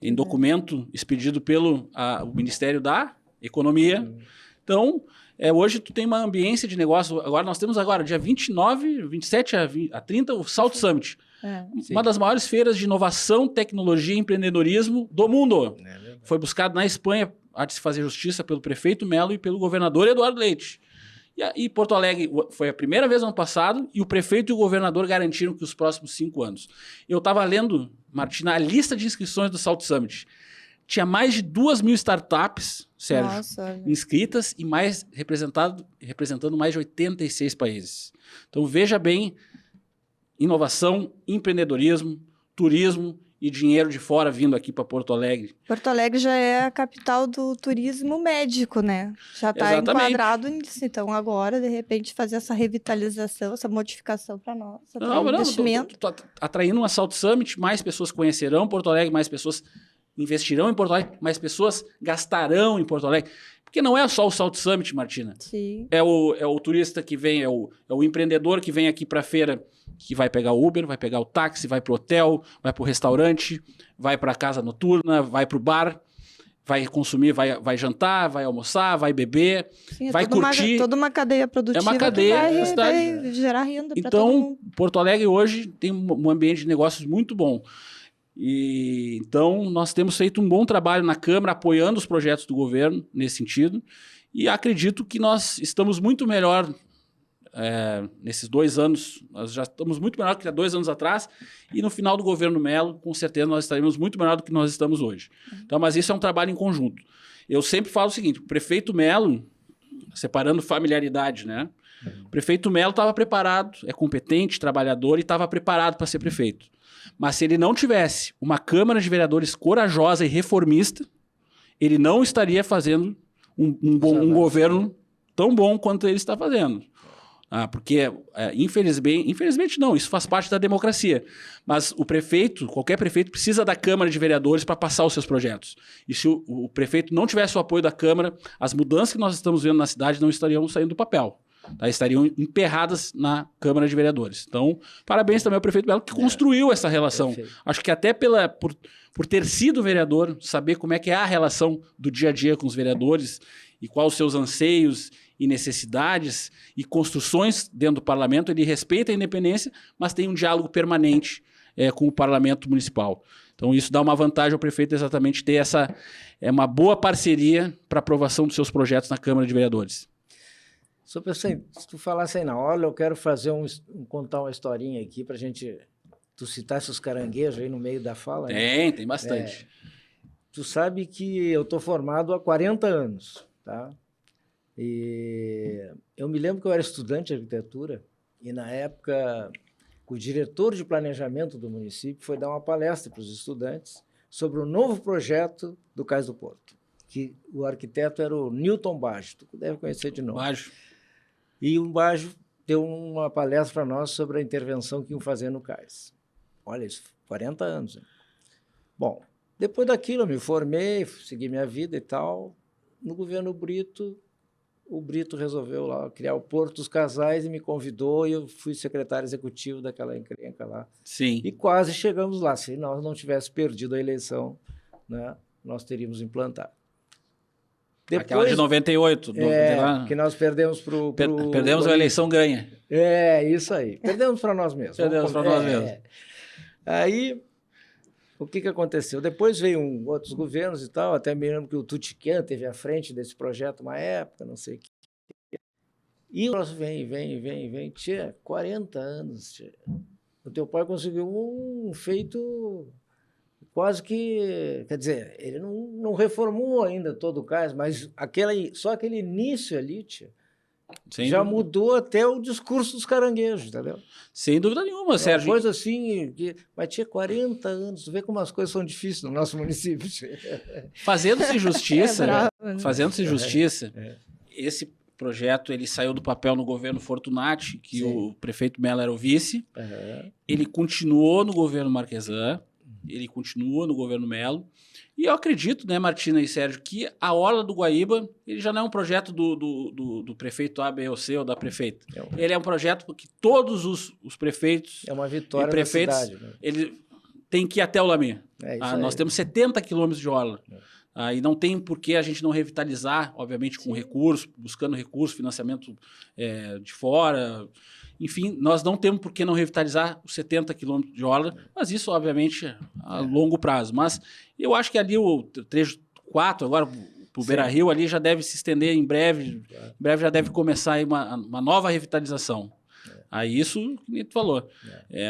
em documento expedido pelo o Ministério da Economia. Então... hoje tu tem uma ambiência de negócio. Agora nós temos dia 29, 27 a 30, o Salt Summit. Uma das maiores feiras de inovação, tecnologia e empreendedorismo do mundo. Foi buscado na Espanha, há de se fazer justiça pelo prefeito Melo e pelo governador Eduardo Leite. E Porto Alegre foi a primeira vez no ano passado, e o prefeito e o governador garantiram que os próximos 5 anos. Eu estava lendo, Martina, a lista de inscrições do Salt Summit. Tinha mais de 2.000 startups, Sérgio, inscritas e representando mais de 86 países. Então, veja bem, inovação, empreendedorismo, turismo e dinheiro de fora vindo aqui para Porto Alegre. Porto Alegre já é a capital do turismo médico, né? Já está enquadrado nisso. Então, agora, de repente, fazer essa revitalização, essa modificação para nós, investimento. Tô atraindo uma Salt Summit, mais pessoas conhecerão Porto Alegre, mais pessoas investirão em Porto Alegre, mais pessoas gastarão em Porto Alegre. Porque não é só o Salt Summit, Martina. Sim. É o turista que vem, é o empreendedor que vem aqui para a feira, que vai pegar o Uber, vai pegar o táxi, vai para o hotel, vai para o restaurante, vai para a casa noturna, vai para o bar, vai consumir, vai jantar, vai almoçar, vai beber, sim, vai curtir. Toda uma cadeia produtiva. É uma cadeia que vai gerar renda para todo Então, mundo. Porto Alegre hoje tem um ambiente de negócios muito bom. Então, nós temos feito um bom trabalho na Câmara, apoiando os projetos do governo nesse sentido, e acredito que nós estamos muito melhor nesses 2 anos, nós já estamos muito melhor que há 2 anos atrás, e no final do governo Melo, com certeza, nós estaremos muito melhor do que nós estamos hoje. Então, mas isso é um trabalho em conjunto. Eu sempre falo o seguinte, o prefeito Melo, separando familiaridade, né? O prefeito Melo estava preparado, é competente, trabalhador, e estava preparado para ser prefeito. Mas se ele não tivesse uma Câmara de Vereadores corajosa e reformista, ele não estaria fazendo um governo tão bom quanto ele está fazendo. Porque, infelizmente não, isso faz parte da democracia. Mas o prefeito, qualquer prefeito, precisa da Câmara de Vereadores para passar os seus projetos. E se o prefeito não tivesse o apoio da Câmara, as mudanças que nós estamos vendo na cidade não estariam saindo do papel. tá? Estariam emperradas na Câmara de Vereadores. Então, parabéns também ao prefeito Melo que construiu essa relação. Perfeito. Acho que até por ter sido vereador, saber como é que é a relação do dia a dia com os vereadores e quais os seus anseios e necessidades e construções dentro do parlamento, ele respeita a independência, mas tem um diálogo permanente com o parlamento municipal. Então isso dá uma vantagem ao prefeito exatamente ter uma boa parceria para aprovação dos seus projetos na Câmara de Vereadores. Só pensei, se tu falasse aí na hora, eu quero contar uma historinha aqui para a gente... Tu citasse os caranguejos aí no meio da fala. Tem bastante. Tu sabe que eu estou formado há 40 anos, tá? E eu me lembro que eu era estudante de arquitetura e, na época, o diretor de planejamento do município foi dar uma palestra para os estudantes sobre o novo projeto do Cais do Porto, que o arquiteto era o Newton Baggio, tu deve conhecer de nome. Baggio. E o Baggio deu uma palestra para nós sobre a intervenção que iam fazer no cais. Olha isso, 40 anos. Hein? Bom, depois daquilo eu me formei, segui minha vida e tal. No governo Brito, o Brito resolveu lá criar o Porto dos Casais e me convidou e eu fui secretário executivo daquela encrenca lá. Sim. E quase chegamos lá. Se nós não tivéssemos perdido a eleição, né, nós teríamos implantado. Depois, aquela de 98. Que nós perdemos para o... Perdemos a eleição ganha. Isso aí. Perdemos para nós mesmos. Perdemos para nós mesmos. Aí, o que aconteceu? Depois veio outros governos e tal, até me lembro que o Tutiquan teve à frente desse projeto uma época, não sei o que. E o nosso vem, tinha 40 anos. Tia. O teu pai conseguiu um feito quase que... Quer dizer, ele não reformou ainda todo o cais, mas só aquele início ali, tia, já mudou até o discurso dos caranguejos, entendeu? Sem dúvida nenhuma, Sérgio. Uma coisa assim, mas tinha 40 anos, tu vê como as coisas são difíceis no nosso município. Fazendo-se justiça, esse projeto ele saiu do papel no governo Fortunati, que Sim. o prefeito Melo era o vice, ele continuou no governo Marquesan, ele continua no governo Melo, e eu acredito, né, Martina e Sérgio, que a Orla do Guaíba, ele já não é um projeto do prefeito A, B ou C ou da prefeita. Ele é um projeto que todos os prefeitos é uma vitória e prefeitos, da cidade, né? Ele tem que ir até o Lamir. Nós temos 70 quilômetros de Orla. E não tem por que a gente não revitalizar, obviamente, com recurso, buscando recurso, financiamento de fora. Enfim, nós não temos por que não revitalizar os 70 quilômetros de Orla, mas isso, obviamente, a longo prazo. Mas eu acho que ali o trecho 4, agora para o Beira-Rio, ali já deve se estender em breve. Em breve já deve começar aí uma nova revitalização. Aí isso, que tu falou.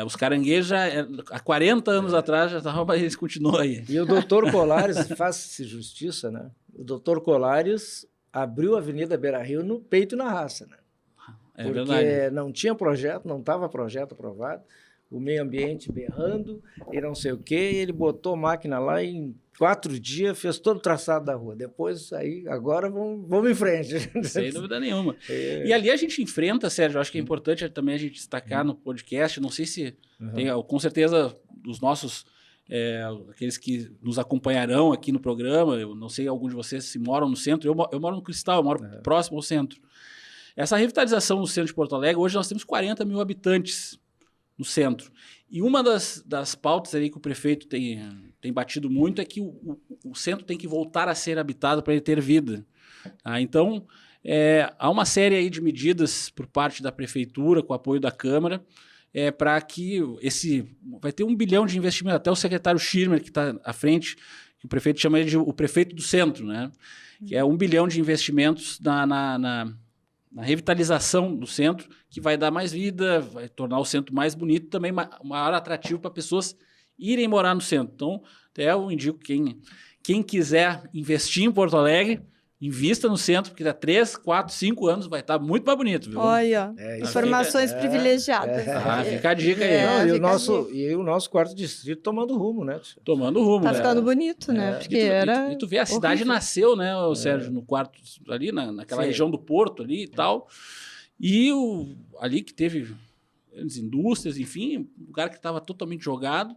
Os caranguejos já, há 40 anos atrás, já estavam, mas eles continuam aí. E o doutor Colares, faz-se justiça, né? O doutor Colares abriu a Avenida Beira-Rio no peito e na raça, né? Porque verdade. Não tinha projeto, não estava projeto aprovado, o meio ambiente berrando e não sei o quê, e ele botou máquina lá e em 4 dias fez todo o traçado da rua. Depois, agora vamos em frente. Sem dúvida nenhuma. E ali a gente enfrenta, Sérgio, acho que é importante também a gente destacar no podcast, não sei se tem, com certeza, dos nossos, aqueles que nos acompanharão aqui no programa, eu não sei alguns de vocês se moram no centro, eu moro no Cristal, eu moro próximo ao centro. Essa revitalização no centro de Porto Alegre, hoje nós temos 40 mil habitantes no centro. E uma das pautas ali que o prefeito tem batido muito é que o centro tem que voltar a ser habitado para ele ter vida. Então, há uma série aí de medidas por parte da prefeitura, com o apoio da Câmara, para que vai ter 1 bilhão de investimento, até o secretário Schirmer, que está à frente, que o prefeito chama ele de o prefeito do centro, né? Que é 1 bilhão de investimentos na revitalização do centro, que vai dar mais vida, vai tornar o centro mais bonito, também maior atrativo para pessoas irem morar no centro. Então, até eu indico quem quiser investir em Porto Alegre, invista no centro, porque dá 3, 4, 5 anos vai estar muito mais bonito. Viu? Olha, informações privilegiadas. Fica a dica aí. E o nosso quarto distrito tomando rumo, né? Tomando rumo. Tá ficando bonito, né? Porque e tu vê, a cidade nasceu, né, Sérgio, no quarto ali, naquela região do Porto ali e tal. E ali que teve as indústrias, enfim, um lugar que estava totalmente jogado.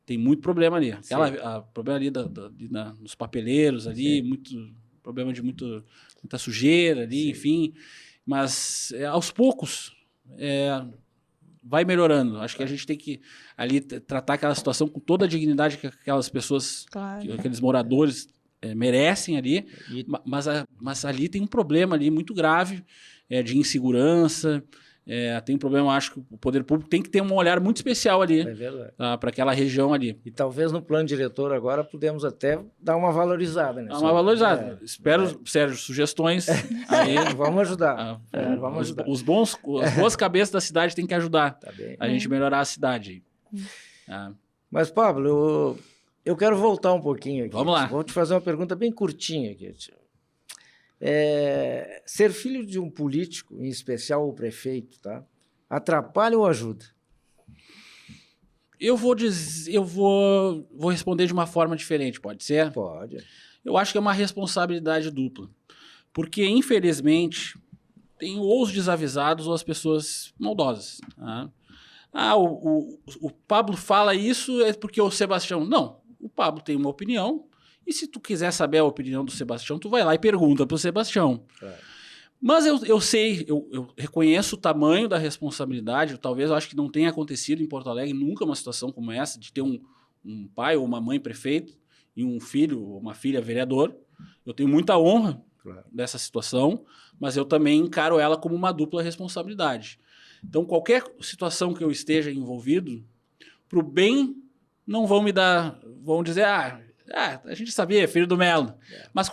Tem muito problema ali. Problema ali nos papeleiros ali, muito... problema de muita sujeira ali, enfim. mas aos poucos vai melhorando. Acho que a gente tem que ali tratar aquela situação com toda a dignidade que aquelas pessoas, Claro. aqueles moradores merecem ali, mas ali tem um problema ali muito grave de insegurança. Tem um problema, acho que o poder público tem que ter um olhar muito especial ali para aquela região ali. E talvez no plano diretor agora podemos até dar uma valorizada. Dar uma valorizada. Espero, Sérgio, sugestões. Aí, vamos ajudar. Vamos ajudar. As boas cabeças da cidade têm que ajudar a gente melhorar a cidade. Mas, Pablo, eu quero voltar um pouquinho aqui. Vamos lá. Vou te fazer uma pergunta bem curtinha aqui. Ser filho de um político, em especial o prefeito, tá? Atrapalha ou ajuda? Eu vou responder de uma forma diferente, pode ser? Pode. Eu acho que é uma responsabilidade dupla. Porque, infelizmente, tem ou os desavisados ou as pessoas maldosas. Tá? O Pablo fala isso é porque o Sebastião... Não, o Pablo tem uma opinião. E se tu quiser saber a opinião do Sebastião, tu vai lá e pergunta pro Sebastião. Mas eu sei, eu reconheço o tamanho da responsabilidade. Talvez eu acho que não tenha acontecido em Porto Alegre nunca uma situação como essa, de ter um pai ou uma mãe prefeito e um filho ou uma filha vereador. Eu tenho muita honra dessa situação, mas eu também encaro ela como uma dupla responsabilidade. Então, qualquer situação que eu esteja envolvido, pro bem, não vão me dar... Vão dizer, a gente sabia, filho do Melo. Mas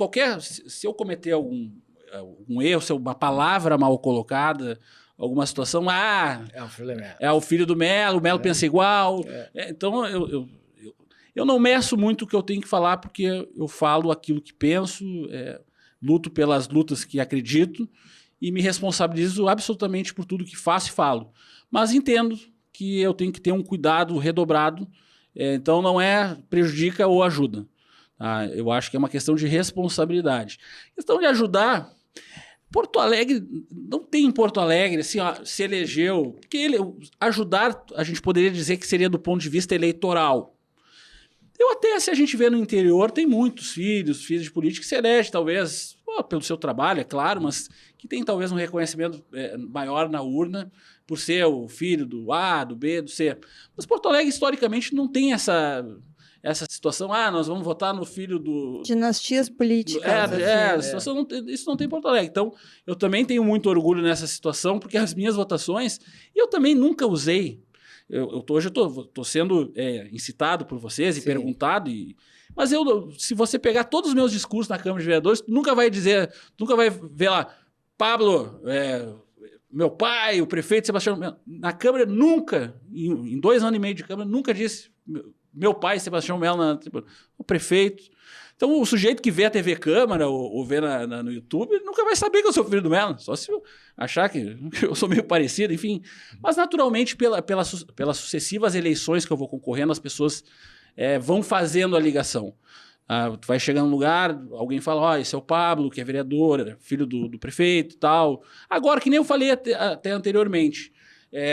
se eu cometer algum erro, se uma palavra mal colocada, alguma situação, é o filho do Melo, o Melo pensa igual. Então, eu não meço muito o que eu tenho que falar, porque eu falo aquilo que penso, luto pelas lutas que acredito e me responsabilizo absolutamente por tudo que faço e falo. Mas entendo que eu tenho que ter um cuidado redobrado. Então, não prejudica ou ajuda. Eu acho que é uma questão de responsabilidade. Questão de ajudar, Porto Alegre, não tem em Porto Alegre, assim, se elegeu, porque ajudar, a gente poderia dizer que seria do ponto de vista eleitoral. Se a gente vê no interior, tem muitos filhos de políticos que se elegem, talvez, pelo seu trabalho, é claro, mas que tem talvez um reconhecimento maior na urna, por ser o filho do A, do B, do C. Mas Porto Alegre, historicamente, não tem essa situação, nós vamos votar no filho do... Dinastias políticas. Situação isso não tem em Porto Alegre. Então, eu também tenho muito orgulho nessa situação, porque as minhas votações, eu também nunca usei. Hoje eu estou sendo incitado por vocês e perguntado, mas se você pegar todos os meus discursos na Câmara de Vereadores, nunca vai ver lá, Pablo, meu pai, o prefeito Sebastião, na Câmara nunca, em 2 anos e meio de Câmara, nunca disse meu pai, Sebastião Melo, o prefeito. Então, o sujeito que vê a TV Câmara ou vê no YouTube, nunca vai saber que eu sou filho do Melo, só se eu achar que eu sou meio parecido, enfim. Mas, naturalmente, pelas sucessivas eleições que eu vou concorrendo, as pessoas vão fazendo a ligação. Tu vai chegar num lugar, alguém fala, esse é o Pablo, que é vereador, filho do prefeito e tal. Agora, que nem eu falei até anteriormente,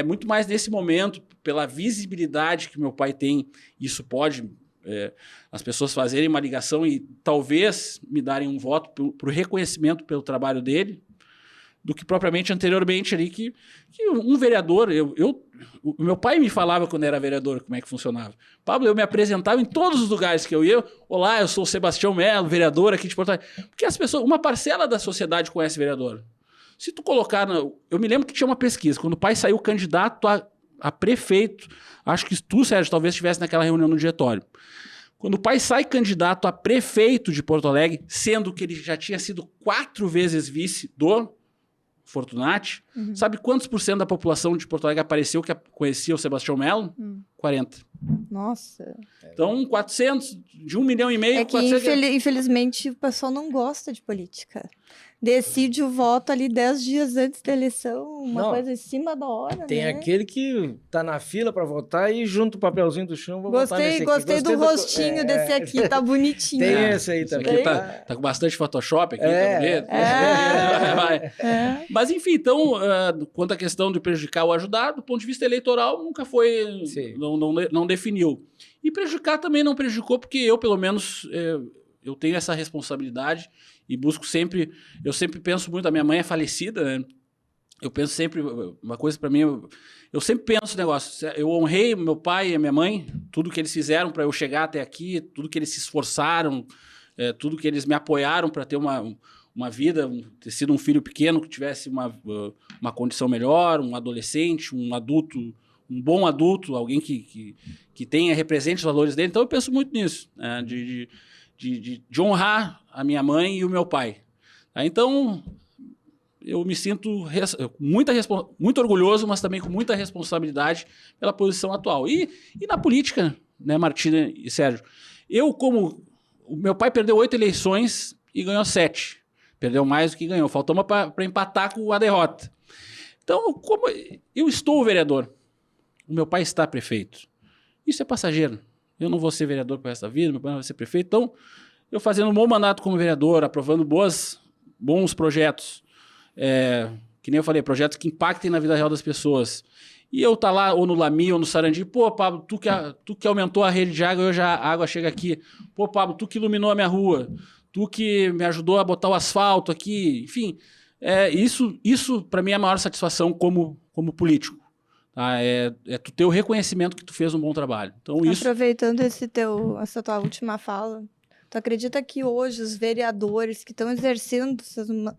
muito mais nesse momento, pela visibilidade que meu pai tem, isso pode as pessoas fazerem uma ligação e talvez me darem um voto por reconhecimento pelo trabalho dele, do que propriamente anteriormente ali, que um vereador, o meu pai me falava quando era vereador como é que funcionava. Pablo, eu me apresentava em todos os lugares que eu ia, olá, eu sou o Sebastião Melo, vereador aqui de Porto Alegre, porque as pessoas, uma parcela da sociedade conhece vereador. Se tu colocar, eu me lembro que tinha uma pesquisa, quando o pai saiu candidato a prefeito, acho que tu, Sérgio, talvez estivesse naquela reunião no diretório. Quando o pai sai candidato a prefeito de Porto Alegre, sendo que ele já tinha sido 4 vezes vice do Fortunati, sabe quantos % da população de Porto Alegre apareceu que conhecia o Sebastião Melo? 40. Nossa. Então, 400, de 1,5 milhão. É que, 400... infelizmente, o pessoal não gosta de política. Decide o voto ali 10 dias antes da eleição, coisa em cima da hora, tem aquele que tá na fila para votar e junta o papelzinho do chão, Gostei do rostinho desse aqui, tá bonitinho. Tem esse aí também. Esse aqui tá com bastante Photoshop aqui, tá bonito. Mas enfim, então, quanto à questão de prejudicar ou ajudar, do ponto de vista eleitoral, nunca foi, não definiu. E prejudicar também não prejudicou, porque eu, pelo menos, eu tenho essa responsabilidade e busco sempre, eu sempre penso muito, a minha mãe é falecida, né? eu penso sempre, uma coisa para mim, eu sempre penso no negócio, eu honrei meu pai e a minha mãe, tudo que eles fizeram para eu chegar até aqui, tudo que eles se esforçaram, tudo que eles me apoiaram para ter uma vida, ter sido um filho pequeno que tivesse uma condição melhor, um adolescente, um adulto, um bom adulto, alguém que represente os valores dele. Então eu penso muito nisso, né? de honrar a minha mãe e o meu pai. Tá? Então eu me sinto muito orgulhoso, mas também com muita responsabilidade pela posição atual. E na política, né, Martina e Sérgio? O meu pai perdeu 8 eleições e ganhou 7. Perdeu mais do que ganhou. Faltou uma para empatar com a derrota. Então, como eu estou vereador, o meu pai está prefeito. Isso é passageiro. Eu não vou ser vereador para essa vida, meu pai não vai ser prefeito. Então, eu fazendo um bom mandato como vereador, aprovando bons projetos, que nem eu falei, projetos que impactem na vida real das pessoas. E eu tá lá, ou no Lami, ou no Sarandi, pô, Pablo, tu que aumentou a rede de água, hoje a água chega aqui. Pô, Pablo, tu que iluminou a minha rua. Tu que me ajudou a botar o asfalto aqui. Enfim, isso para mim é a maior satisfação como político. Tá? Tu ter o reconhecimento que tu fez um bom trabalho. Então, aproveitando essa tua última fala, tu acredita que hoje os vereadores que estão exercendo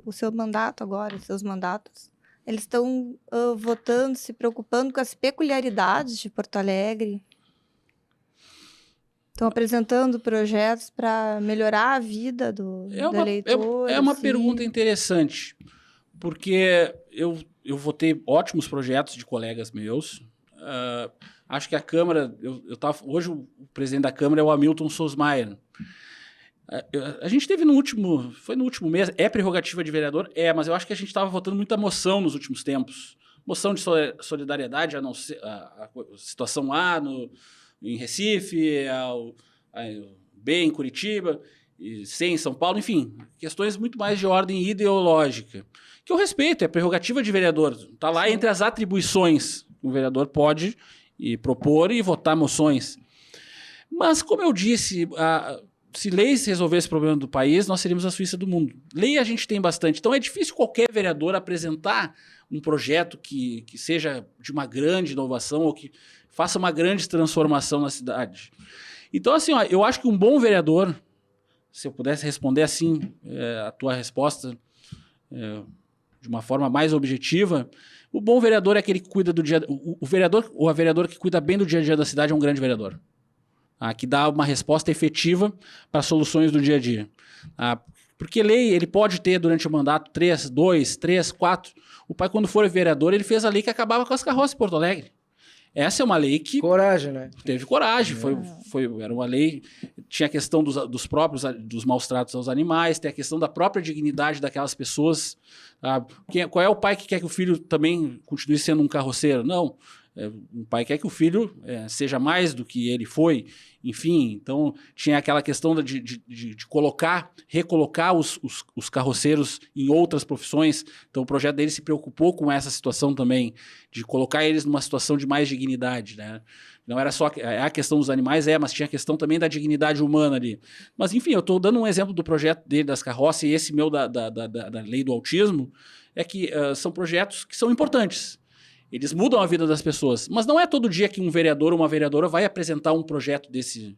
o seu mandato agora, os seus mandatos, eles estão votando, se preocupando com as peculiaridades de Porto Alegre? Estão apresentando projetos para melhorar a vida do eleitor? É uma pergunta interessante, porque eu votei ótimos projetos de colegas meus. Acho que a Câmara... hoje o presidente da Câmara é o Hamilton Sousmayer. A gente teve no último mês, é prerrogativa de vereador? Mas eu acho que a gente estava votando muita moção nos últimos tempos. Moção de solidariedade, a situação A em Recife, B em Curitiba, e C em São Paulo, enfim, questões muito mais de ordem ideológica, que eu respeito, é prerrogativa de vereador. Está lá entre as atribuições que o vereador pode propor e votar moções. Mas, como eu disse, se leis resolvesse o problema do país, nós seríamos a Suíça do mundo. Lei a gente tem bastante. Então é difícil qualquer vereador apresentar um projeto que seja de uma grande inovação ou que faça uma grande transformação na cidade. Então, assim, eu acho que um bom vereador, se eu pudesse responder assim a tua resposta de uma forma mais objetiva, o bom vereador é aquele que cuida do dia... O vereador ou a vereadora que cuida bem do dia a dia da cidade é um grande vereador. Que dá uma resposta efetiva para soluções do dia a dia. Porque lei, ele pode ter durante o mandato 2, 3, 4. O pai, quando for vereador, ele fez a lei que acabava com as carroças em Porto Alegre. Essa é uma lei que... Coragem, né? Teve coragem. Era uma lei... Tinha a questão dos maus tratos aos animais, tem a questão da própria dignidade daquelas pessoas. Qual é o pai que quer que o filho também continue sendo um carroceiro? Não. Um pai quer que o filho seja mais do que ele foi. Enfim, então tinha aquela questão de recolocar os carroceiros em outras profissões. Então o projeto dele se preocupou com essa situação também, de colocar eles numa situação de mais dignidade, né? Não era só a questão dos animais, mas tinha a questão também da dignidade humana ali. Mas enfim, eu estou dando um exemplo do projeto dele das carroças, e esse meu da lei do autismo, que são projetos que são importantes. Eles mudam a vida das pessoas. Mas não é todo dia que um vereador ou uma vereadora vai apresentar um projeto desse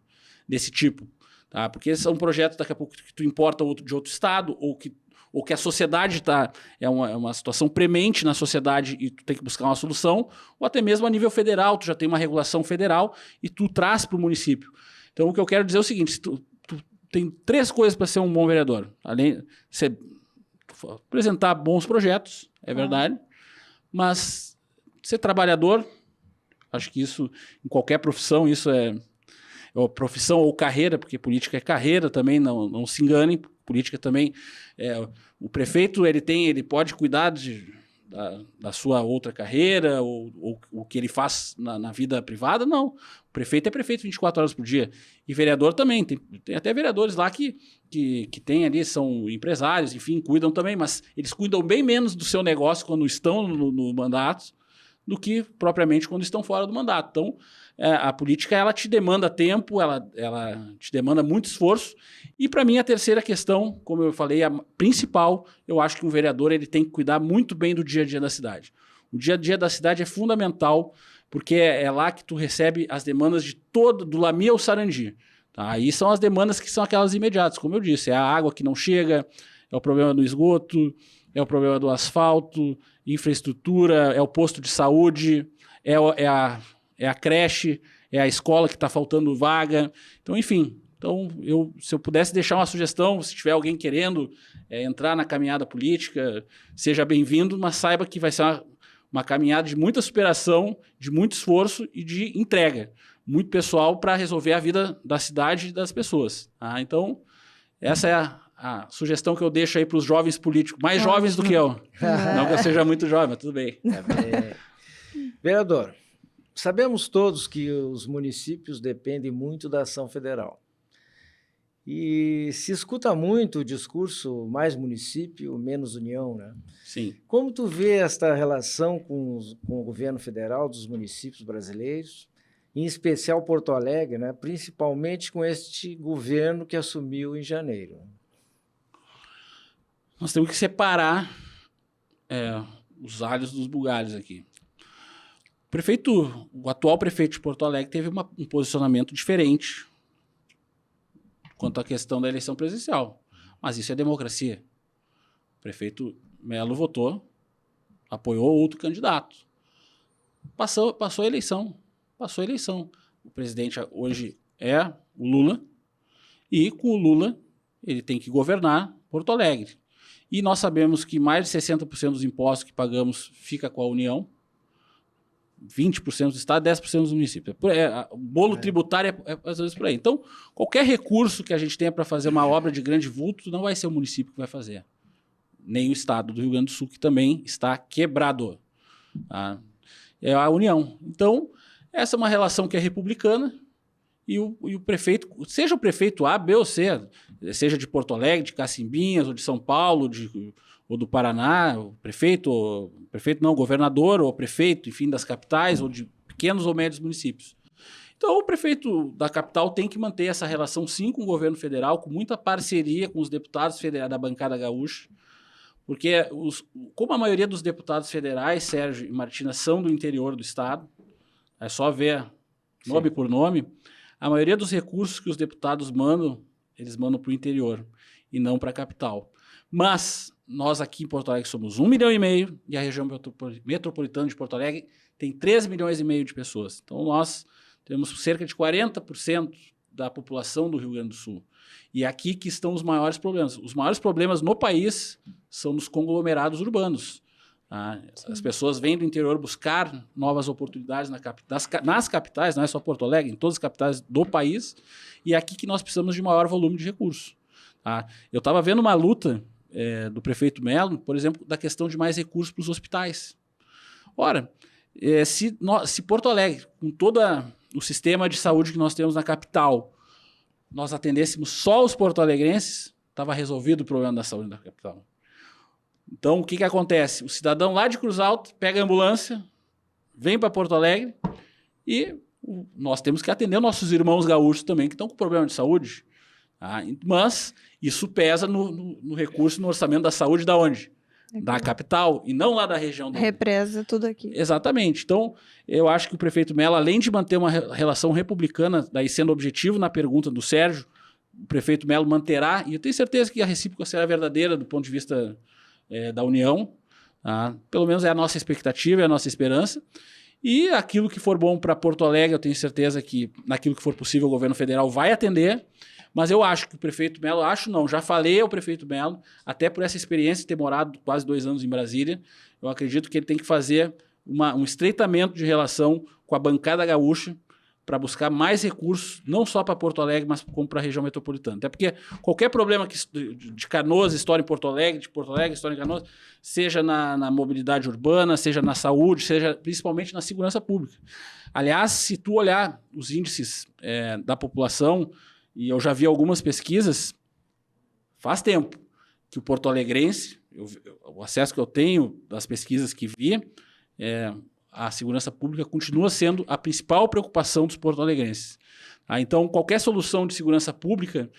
tipo. Tá? Porque são projetos, daqui a pouco, que tu importa de outro estado, ou que a sociedade está... É uma situação premente na sociedade e tu tem que buscar uma solução, ou até mesmo a nível federal, tu já tem uma regulação federal e tu traz para o município. Então, o que eu quero dizer é o seguinte, tu tem 3 coisas para ser um bom vereador. Além de apresentar bons projetos, é verdade, mas... ser trabalhador, acho que isso, em qualquer profissão, isso é profissão ou carreira, porque política é carreira também, não se enganem, política também, o prefeito ele pode cuidar da sua outra carreira, ou o que ele faz na vida privada, não. O prefeito é prefeito 24 horas por dia, e vereador também, tem até vereadores lá que tem ali, são empresários, enfim, cuidam também, mas eles cuidam bem menos do seu negócio quando estão no mandato, do que propriamente quando estão fora do mandato. Então, a política ela te demanda tempo, ela te demanda muito esforço. E, para mim, a terceira questão, como eu falei, a principal, eu acho que um vereador ele tem que cuidar muito bem do dia a dia da cidade. O dia a dia da cidade é fundamental, porque é lá que tu recebe as demandas de todo, do Lami ao Sarandi. Tá? Aí são as demandas que são aquelas imediatas, como eu disse, é a água que não chega, é o problema do esgoto, é o problema do asfalto, infraestrutura, é o posto de saúde, é a creche, é a escola que está faltando vaga. Então, enfim, se eu pudesse deixar uma sugestão, se tiver alguém querendo entrar na caminhada política, seja bem-vindo, mas saiba que vai ser uma caminhada de muita superação, de muito esforço e de entrega. Muito pessoal para resolver a vida da cidade e das pessoas. Tá? Então, essa é a sugestão que eu deixo aí para os jovens políticos, mais jovens do que eu. Não que eu seja muito jovem, mas tudo bem. Vereador, sabemos todos que os municípios dependem muito da ação federal. E se escuta muito o discurso mais município, menos união, né? Sim. Como tu vê esta relação com o governo federal dos municípios brasileiros, em especial Porto Alegre, né? Principalmente com este governo que assumiu em janeiro? Nós temos que separar os alhos dos bugalhos aqui. O atual prefeito de Porto Alegre teve um posicionamento diferente quanto à questão da eleição presidencial. Mas isso é democracia. O prefeito Melo votou, apoiou outro candidato. Passou a eleição. O presidente hoje é o Lula, e com o Lula ele tem que governar Porto Alegre. E nós sabemos que mais de 60% dos impostos que pagamos fica com a União, 20% do Estado, 10% dos municípios. O bolo tributário é às vezes por aí. Então, qualquer recurso que a gente tenha para fazer uma obra de grande vulto, não vai ser o município que vai fazer. Nem o Estado do Rio Grande do Sul, que também está quebrado. Tá? É a União. Então, essa é uma relação que é republicana, e o prefeito, seja o prefeito A, B ou C, seja de Porto Alegre, de Cacimbinhas, ou de São Paulo, ou do Paraná, o governador ou prefeito, enfim, das capitais, ou de pequenos ou médios municípios. Então, o prefeito da capital tem que manter essa relação, sim, com o governo federal, com muita parceria com os deputados federais da bancada gaúcha, porque como a maioria dos deputados federais, Sérgio e Martina, são do interior do estado, é só ver nome por nome, a maioria dos recursos que os deputados mandam, eles mandam para o interior e não para a capital. Mas nós aqui em Porto Alegre somos 1,5 milhão e a região metropolitana de Porto Alegre tem 3,5 milhões de pessoas. Então nós temos cerca de 40% da população do Rio Grande do Sul. E é aqui que estão os maiores problemas. Os maiores problemas no país são nos conglomerados urbanos. As pessoas vêm do interior buscar novas oportunidades nas capitais, não é só Porto Alegre, em todas as capitais do país, e é aqui que nós precisamos de maior volume de recursos. Eu estava vendo uma luta do prefeito Melo, por exemplo, da questão de mais recursos para os hospitais. Ora, se Porto Alegre, com todo o sistema de saúde que nós temos na capital, nós atendêssemos só os porto-alegrenses, estava resolvido o problema da saúde da capital. Então, o que acontece? O cidadão lá de Cruz Alta pega a ambulância, vem para Porto Alegre e nós temos que atender nossos irmãos gaúchos também, que estão com problema de saúde. Mas isso pesa no recurso, no orçamento da saúde da onde? Da capital, e não lá da região. Represa tudo aqui. Exatamente. Então, eu acho que o prefeito Melo, além de manter uma relação republicana, daí sendo objetivo na pergunta do Sérgio, o prefeito Melo manterá, e eu tenho certeza que a recíproca será verdadeira do ponto de vista da União, pelo menos é a nossa expectativa, é a nossa esperança, e aquilo que for bom para Porto Alegre, eu tenho certeza que naquilo que for possível o governo federal vai atender, mas eu acho que o prefeito Melo, já falei ao prefeito Melo, até por essa experiência de ter morado quase 2 anos em Brasília, eu acredito que ele tem que fazer um estreitamento de relação com a bancada gaúcha, para buscar mais recursos, não só para Porto Alegre, mas como para a região metropolitana. Até porque qualquer problema de Canoas estoura em Porto Alegre, de Porto Alegre estoura em Canoas, seja na mobilidade urbana, seja na saúde, seja principalmente na segurança pública. Aliás, se tu olhar os índices da população, e eu já vi algumas pesquisas, faz tempo que o porto-alegrense, o acesso que eu tenho das pesquisas que vi, a segurança pública continua sendo a principal preocupação dos porto-alegrenses. Então, qualquer solução de segurança pública,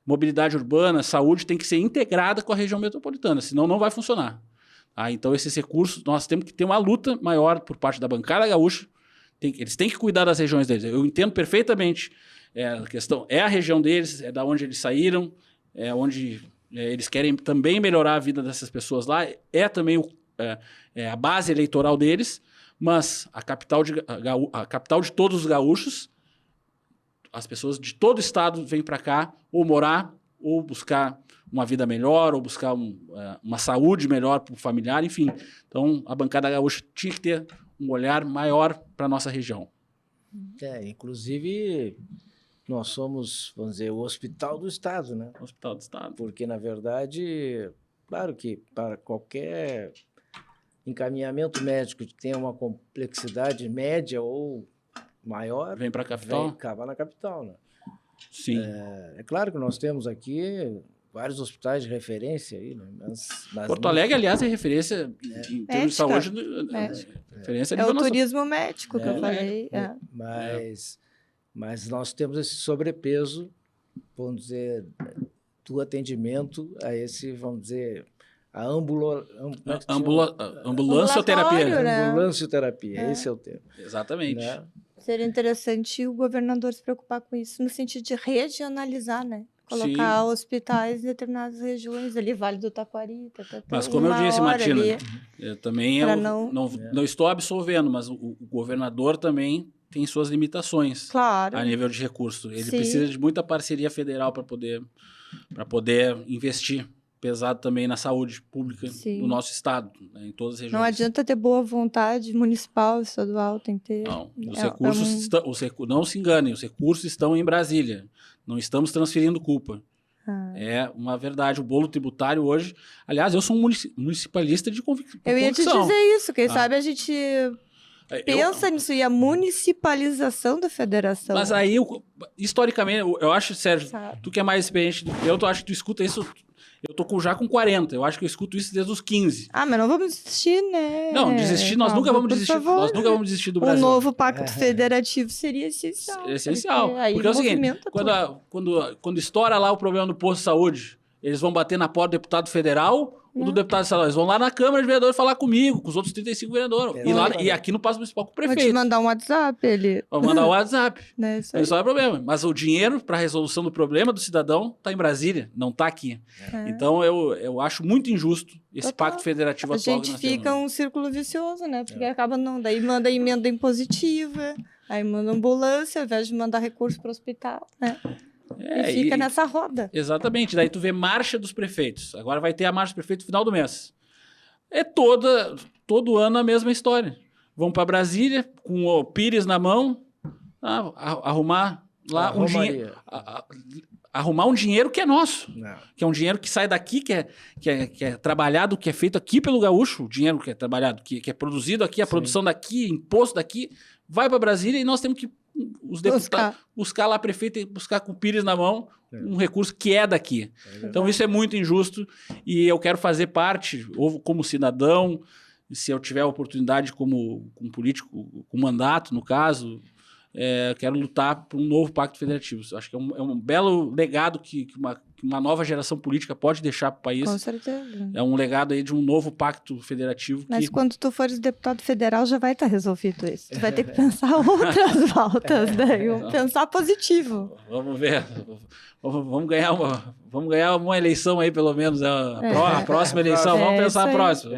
mobilidade urbana, saúde, tem que ser integrada com a região metropolitana, senão não vai funcionar. Então, esses recursos, nós temos que ter uma luta maior por parte da bancada gaúcha. Eles têm que cuidar das regiões deles. Eu entendo perfeitamente a questão. É a região deles, é da onde eles saíram, é onde eles querem também melhorar a vida dessas pessoas lá. É também a base eleitoral deles, mas a capital de todos os gaúchos, as pessoas de todo o estado vêm para cá ou morar, ou buscar uma vida melhor, ou buscar uma saúde melhor para o familiar, enfim. Então, a bancada gaúcha tinha que ter um olhar maior para a nossa região. Inclusive, nós somos, vamos dizer, o hospital do estado, né? Hospital do estado. Porque, na verdade, claro que para qualquer encaminhamento médico que tenha uma complexidade média ou maior, vem para a capital? Acaba na capital, né? Sim. É claro que nós temos aqui vários hospitais de referência aí, né? Mas Porto Alegre, aliás, é referência em termos de saúde. Referência é o turismo médico que eu falei. Mas nós temos esse sobrepeso, vamos dizer, do atendimento a esse, vamos dizer, a ambulancioterapia. Né? Ambulancioterapia, esse é o termo. Exatamente. Né? Seria interessante o governador se preocupar com isso, no sentido de regionalizar, né? Colocar hospitais em determinadas regiões, ali, Vale do Taquari. Mas como eu disse, Martina, eu também não estou absolvendo, mas o governador também tem suas limitações a nível de recurso. Ele precisa de muita parceria federal para poder investir pesado também na saúde pública do nosso estado, né, em todas as regiões. Não adianta ter boa vontade municipal, estadual, tem que ter... Não, não se enganem, os recursos estão em Brasília, não estamos transferindo culpa. É uma verdade, o bolo tributário hoje... Aliás, eu sou um municipalista de convicção. Eu ia te dizer isso, quem sabe a gente... Pensa nisso, e a municipalização da federação. Mas aí, historicamente, eu acho, Sérgio, tu que é mais experiente, eu acho que tu escuta isso... Eu tô já com 40, eu acho que eu escuto isso desde os 15. Mas não vamos desistir, né? Não, desistir, nós nunca vamos desistir. Nós nunca vamos desistir do Brasil. Um novo pacto federativo seria essencial. Porque é o seguinte, quando estoura lá o problema do posto de saúde, eles vão bater na porta do deputado federal ou do deputado estadual? Eles vão lá na Câmara de Vereadores falar comigo, com os outros 35 vereadores. E aqui no Paço Municipal com o prefeito. Vou te mandar um WhatsApp, ele. Vou mandar um WhatsApp. Isso não é problema. Mas o dinheiro para a resolução do problema do cidadão está em Brasília, não está aqui. Então, eu acho muito injusto esse pacto federativo atual. A gente fica um círculo vicioso, né? Porque acaba não... Daí manda emenda impositiva, aí manda ambulância, ao invés de mandar recurso para o hospital, né? E fica nessa roda. Exatamente. Daí tu vê marcha dos prefeitos. Agora vai ter a marcha dos prefeitos no final do mês. É todo ano a mesma história. Vão para Brasília com o Pires na mão, arrumar lá um dinheiro. Arrumar um dinheiro que é nosso. Que é um dinheiro que sai daqui, que é trabalhado, que é feito aqui pelo gaúcho. O dinheiro que é trabalhado, que é produzido aqui, a produção daqui, imposto daqui, vai para Brasília e nós temos que os deputados buscar lá prefeito e buscar com o Pires na mão um recurso que é daqui. Então isso é muito injusto e eu quero fazer parte, ou como cidadão, se eu tiver a oportunidade como político, com mandato, no caso, quero lutar por um novo pacto federativo. Acho que é um belo legado que uma nova geração política pode deixar para o país. Com certeza. É um legado aí de um novo pacto federativo. Mas quando tu fores deputado federal, já vai estar resolvido isso. Tu vai ter que pensar outras voltas, né? Pensar positivo. Vamos ver. Vamos ganhar uma eleição aí, pelo menos. A próxima eleição. Vamos pensar a próxima.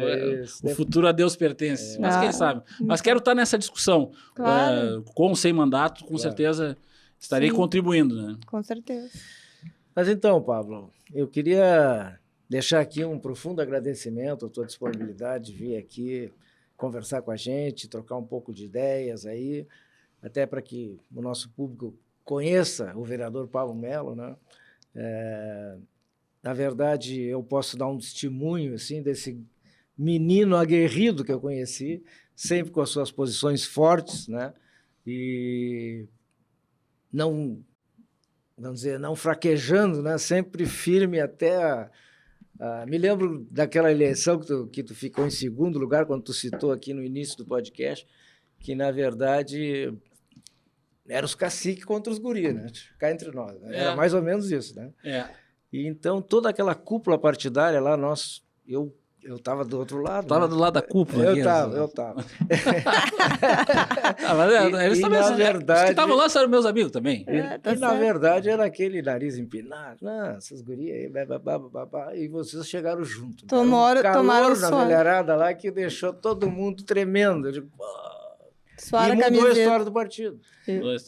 O futuro a Deus pertence. Mas quem sabe? Mas quero estar nessa discussão. Claro. Com ou sem mandato, com certeza estarei contribuindo. Né? Com certeza. Mas então, Pablo, eu queria deixar aqui um profundo agradecimento à tua disponibilidade de vir aqui conversar com a gente, trocar um pouco de ideias aí, até para que o nosso público conheça o vereador Pablo Melo, né? Na verdade, eu posso dar um testemunho assim, desse menino aguerrido que eu conheci, sempre com as suas posições fortes, né? E não, vamos dizer, não fraquejando, né? Sempre firme até me lembro daquela eleição que tu ficou em segundo lugar, quando tu citou aqui no início do podcast, que na verdade eram os caciques contra os guris, né? Cá entre nós. Né? Era mais ou menos isso, né? E então toda aquela cúpula partidária lá, eu estava do outro lado. Estava do lado da cúpula. Eu estava. Eles também, na verdade, os que estavam lá eram meus amigos também. Na verdade, era aquele nariz empinado. Não, essas gurias aí, e vocês chegaram junto. Tomaram na suor. velharada lá que deixou todo mundo tremendo. Eu digo, Suara e mudou camiseta. a história do partido.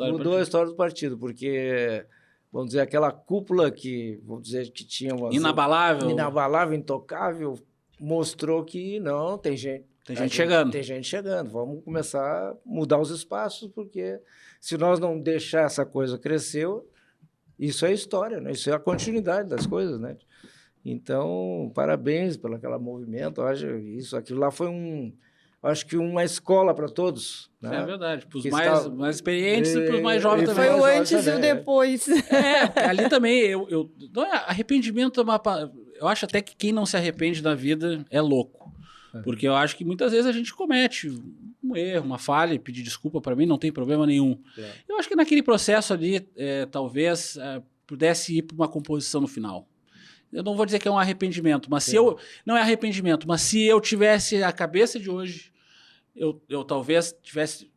Mudou a história do partido, porque, vamos dizer, aquela cúpula que, vamos dizer, que tinha uma... Inabalável, intocável, mostrou que não, tem gente chegando. Tem gente chegando. Vamos começar a mudar os espaços, porque se nós não deixar essa coisa crescer, isso é história, né? Isso é a continuidade das coisas, né? Então, parabéns pelo aquele movimento. Aquilo lá foi acho que uma escola para todos. Né? É verdade, para os mais experientes e para os mais jovens também. Foi o antes e o depois. Ali também, arrependimento é uma... Eu acho até que quem não se arrepende da vida é louco. Porque eu acho que muitas vezes a gente comete um erro, uma falha, e pedir desculpa para mim não tem problema nenhum. Eu acho que naquele processo ali, talvez pudesse ir para uma composição no final. Eu não vou dizer que é um arrependimento, mas não é arrependimento, mas se eu tivesse a cabeça de hoje, eu talvez tivesse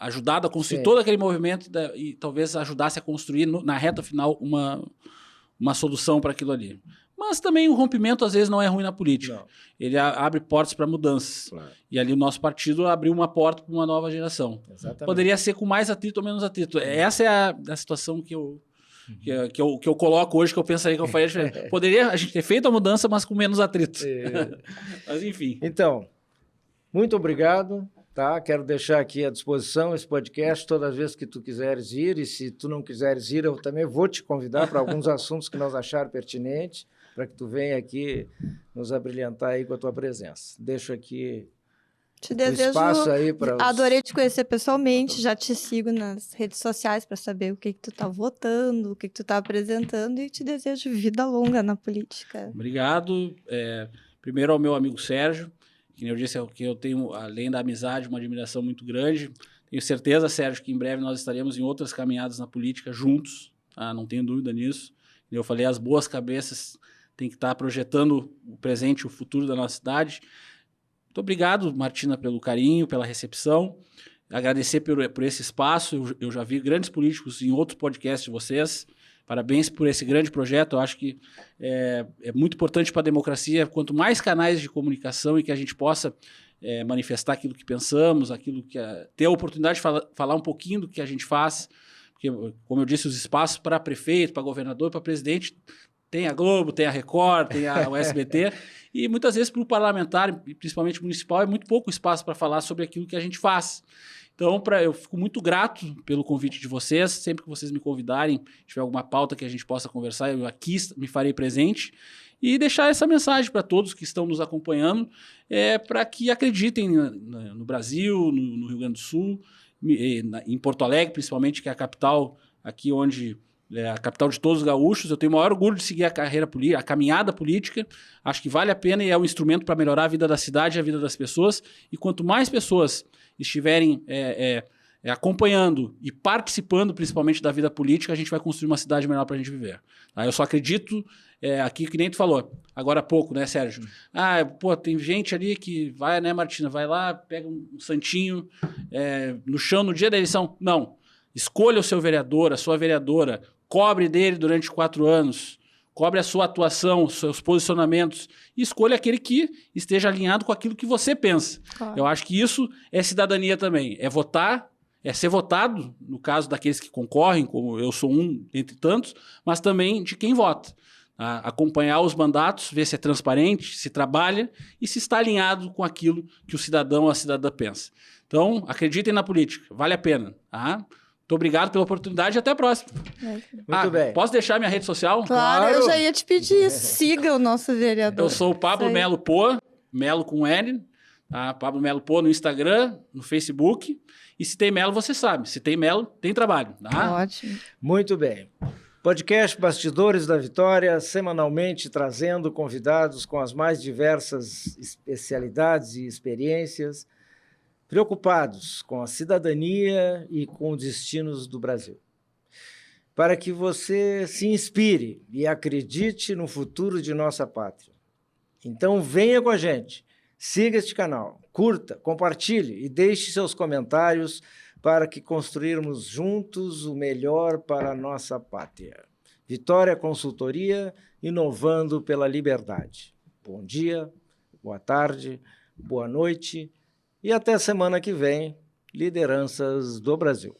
ajudado a construir todo aquele movimento e talvez ajudasse a construir na reta final uma solução para aquilo ali. Mas também o rompimento às vezes não é ruim na política. Não. Ele abre portas para mudanças. Claro. E ali o nosso partido abriu uma porta para uma nova geração. Exatamente. Poderia ser com mais atrito ou menos atrito. Essa é a situação que eu coloco hoje, que eu pensaria que eu faria diferente. Poderia a gente ter feito a mudança, mas com menos atrito. Mas enfim. Então, muito obrigado. Tá? Quero deixar aqui à disposição esse podcast todas as vezes que tu quiseres ir. E se tu não quiseres ir, eu também vou te convidar para alguns assuntos que nós acharmos pertinentes, para que tu venha aqui nos abrilhantar aí com a tua presença. Deixo aqui te desejo, espaço aí para adorei te conhecer pessoalmente, já te sigo nas redes sociais para saber o que tu tá votando, o que tu tá apresentando, e te desejo vida longa na política. Obrigado. Primeiro ao meu amigo Sérgio, que eu disse que eu tenho, além da amizade, uma admiração muito grande. Tenho certeza, Sérgio, que em breve nós estaremos em outras caminhadas na política juntos, tá? Não tenho dúvida nisso. Eu falei, as boas cabeças têm que estar projetando o presente e o futuro da nossa cidade. Muito obrigado, Martina, pelo carinho, pela recepção. Agradecer por esse espaço. Eu já vi grandes políticos em outros podcasts de vocês. Parabéns por esse grande projeto. Eu acho que é muito importante para a democracia. Quanto mais canais de comunicação e que a gente possa manifestar aquilo que pensamos, ter a oportunidade de falar um pouquinho do que a gente faz. Porque, como eu disse, os espaços para prefeito, para governador, para presidente, tem a Globo, tem a Record, tem o SBT, e muitas vezes para o parlamentar, principalmente municipal, é muito pouco espaço para falar sobre aquilo que a gente faz. Então, eu fico muito grato pelo convite de vocês. Sempre que vocês me convidarem, tiver alguma pauta que a gente possa conversar, eu aqui me farei presente. E deixar essa mensagem para todos que estão nos acompanhando, para que acreditem no Brasil, no Rio Grande do Sul, em Porto Alegre, principalmente, que é a capital, aqui onde... a capital de todos os gaúchos. Eu tenho o maior orgulho de seguir a caminhada política. Acho que vale a pena e é um instrumento para melhorar a vida da cidade e a vida das pessoas. E quanto mais pessoas estiverem acompanhando e participando, principalmente, da vida política, a gente vai construir uma cidade melhor para a gente viver. Tá? Eu só acredito, aqui que nem tu falou, agora há pouco, né, Sérgio? Tem gente ali que vai, né, Martina? Vai lá, pega um santinho no chão no dia da eleição. Não. Escolha o seu vereador, a sua vereadora, cobre dele durante 4 anos, cobre a sua atuação, os seus posicionamentos, e escolha aquele que esteja alinhado com aquilo que você pensa. Claro. Eu acho que isso é cidadania também, é votar, é ser votado, no caso daqueles que concorrem, como eu sou um entre tantos, mas também de quem vota. Acompanhar os mandatos, ver se é transparente, se trabalha e se está alinhado com aquilo que o cidadão ou a cidadã pensa. Então, acreditem na política, vale a pena. Tá? Muito obrigado pela oportunidade e até a próxima. Muito bem. Posso deixar minha rede social? Claro, eu já ia te pedir isso. Siga o nosso vereador. Eu sou o Pablo Melo Pô, Melo com N, tá? Pablo Melo Pô no Instagram, no Facebook. E se tem Melo, você sabe. Se tem Melo, tem trabalho. Tá? Ótimo. Muito bem. Podcast Bastidores da Vitória, semanalmente trazendo convidados com as mais diversas especialidades e experiências. preocupados com a cidadania e com os destinos do Brasil, para que você se inspire e acredite no futuro de nossa pátria. Então, venha com a gente, siga este canal, curta, compartilhe e deixe seus comentários para que construirmos juntos o melhor para a nossa pátria. Vitória Consultoria, inovando pela liberdade. Bom dia, boa tarde, boa noite e até semana que vem, Lideranças do Brasil.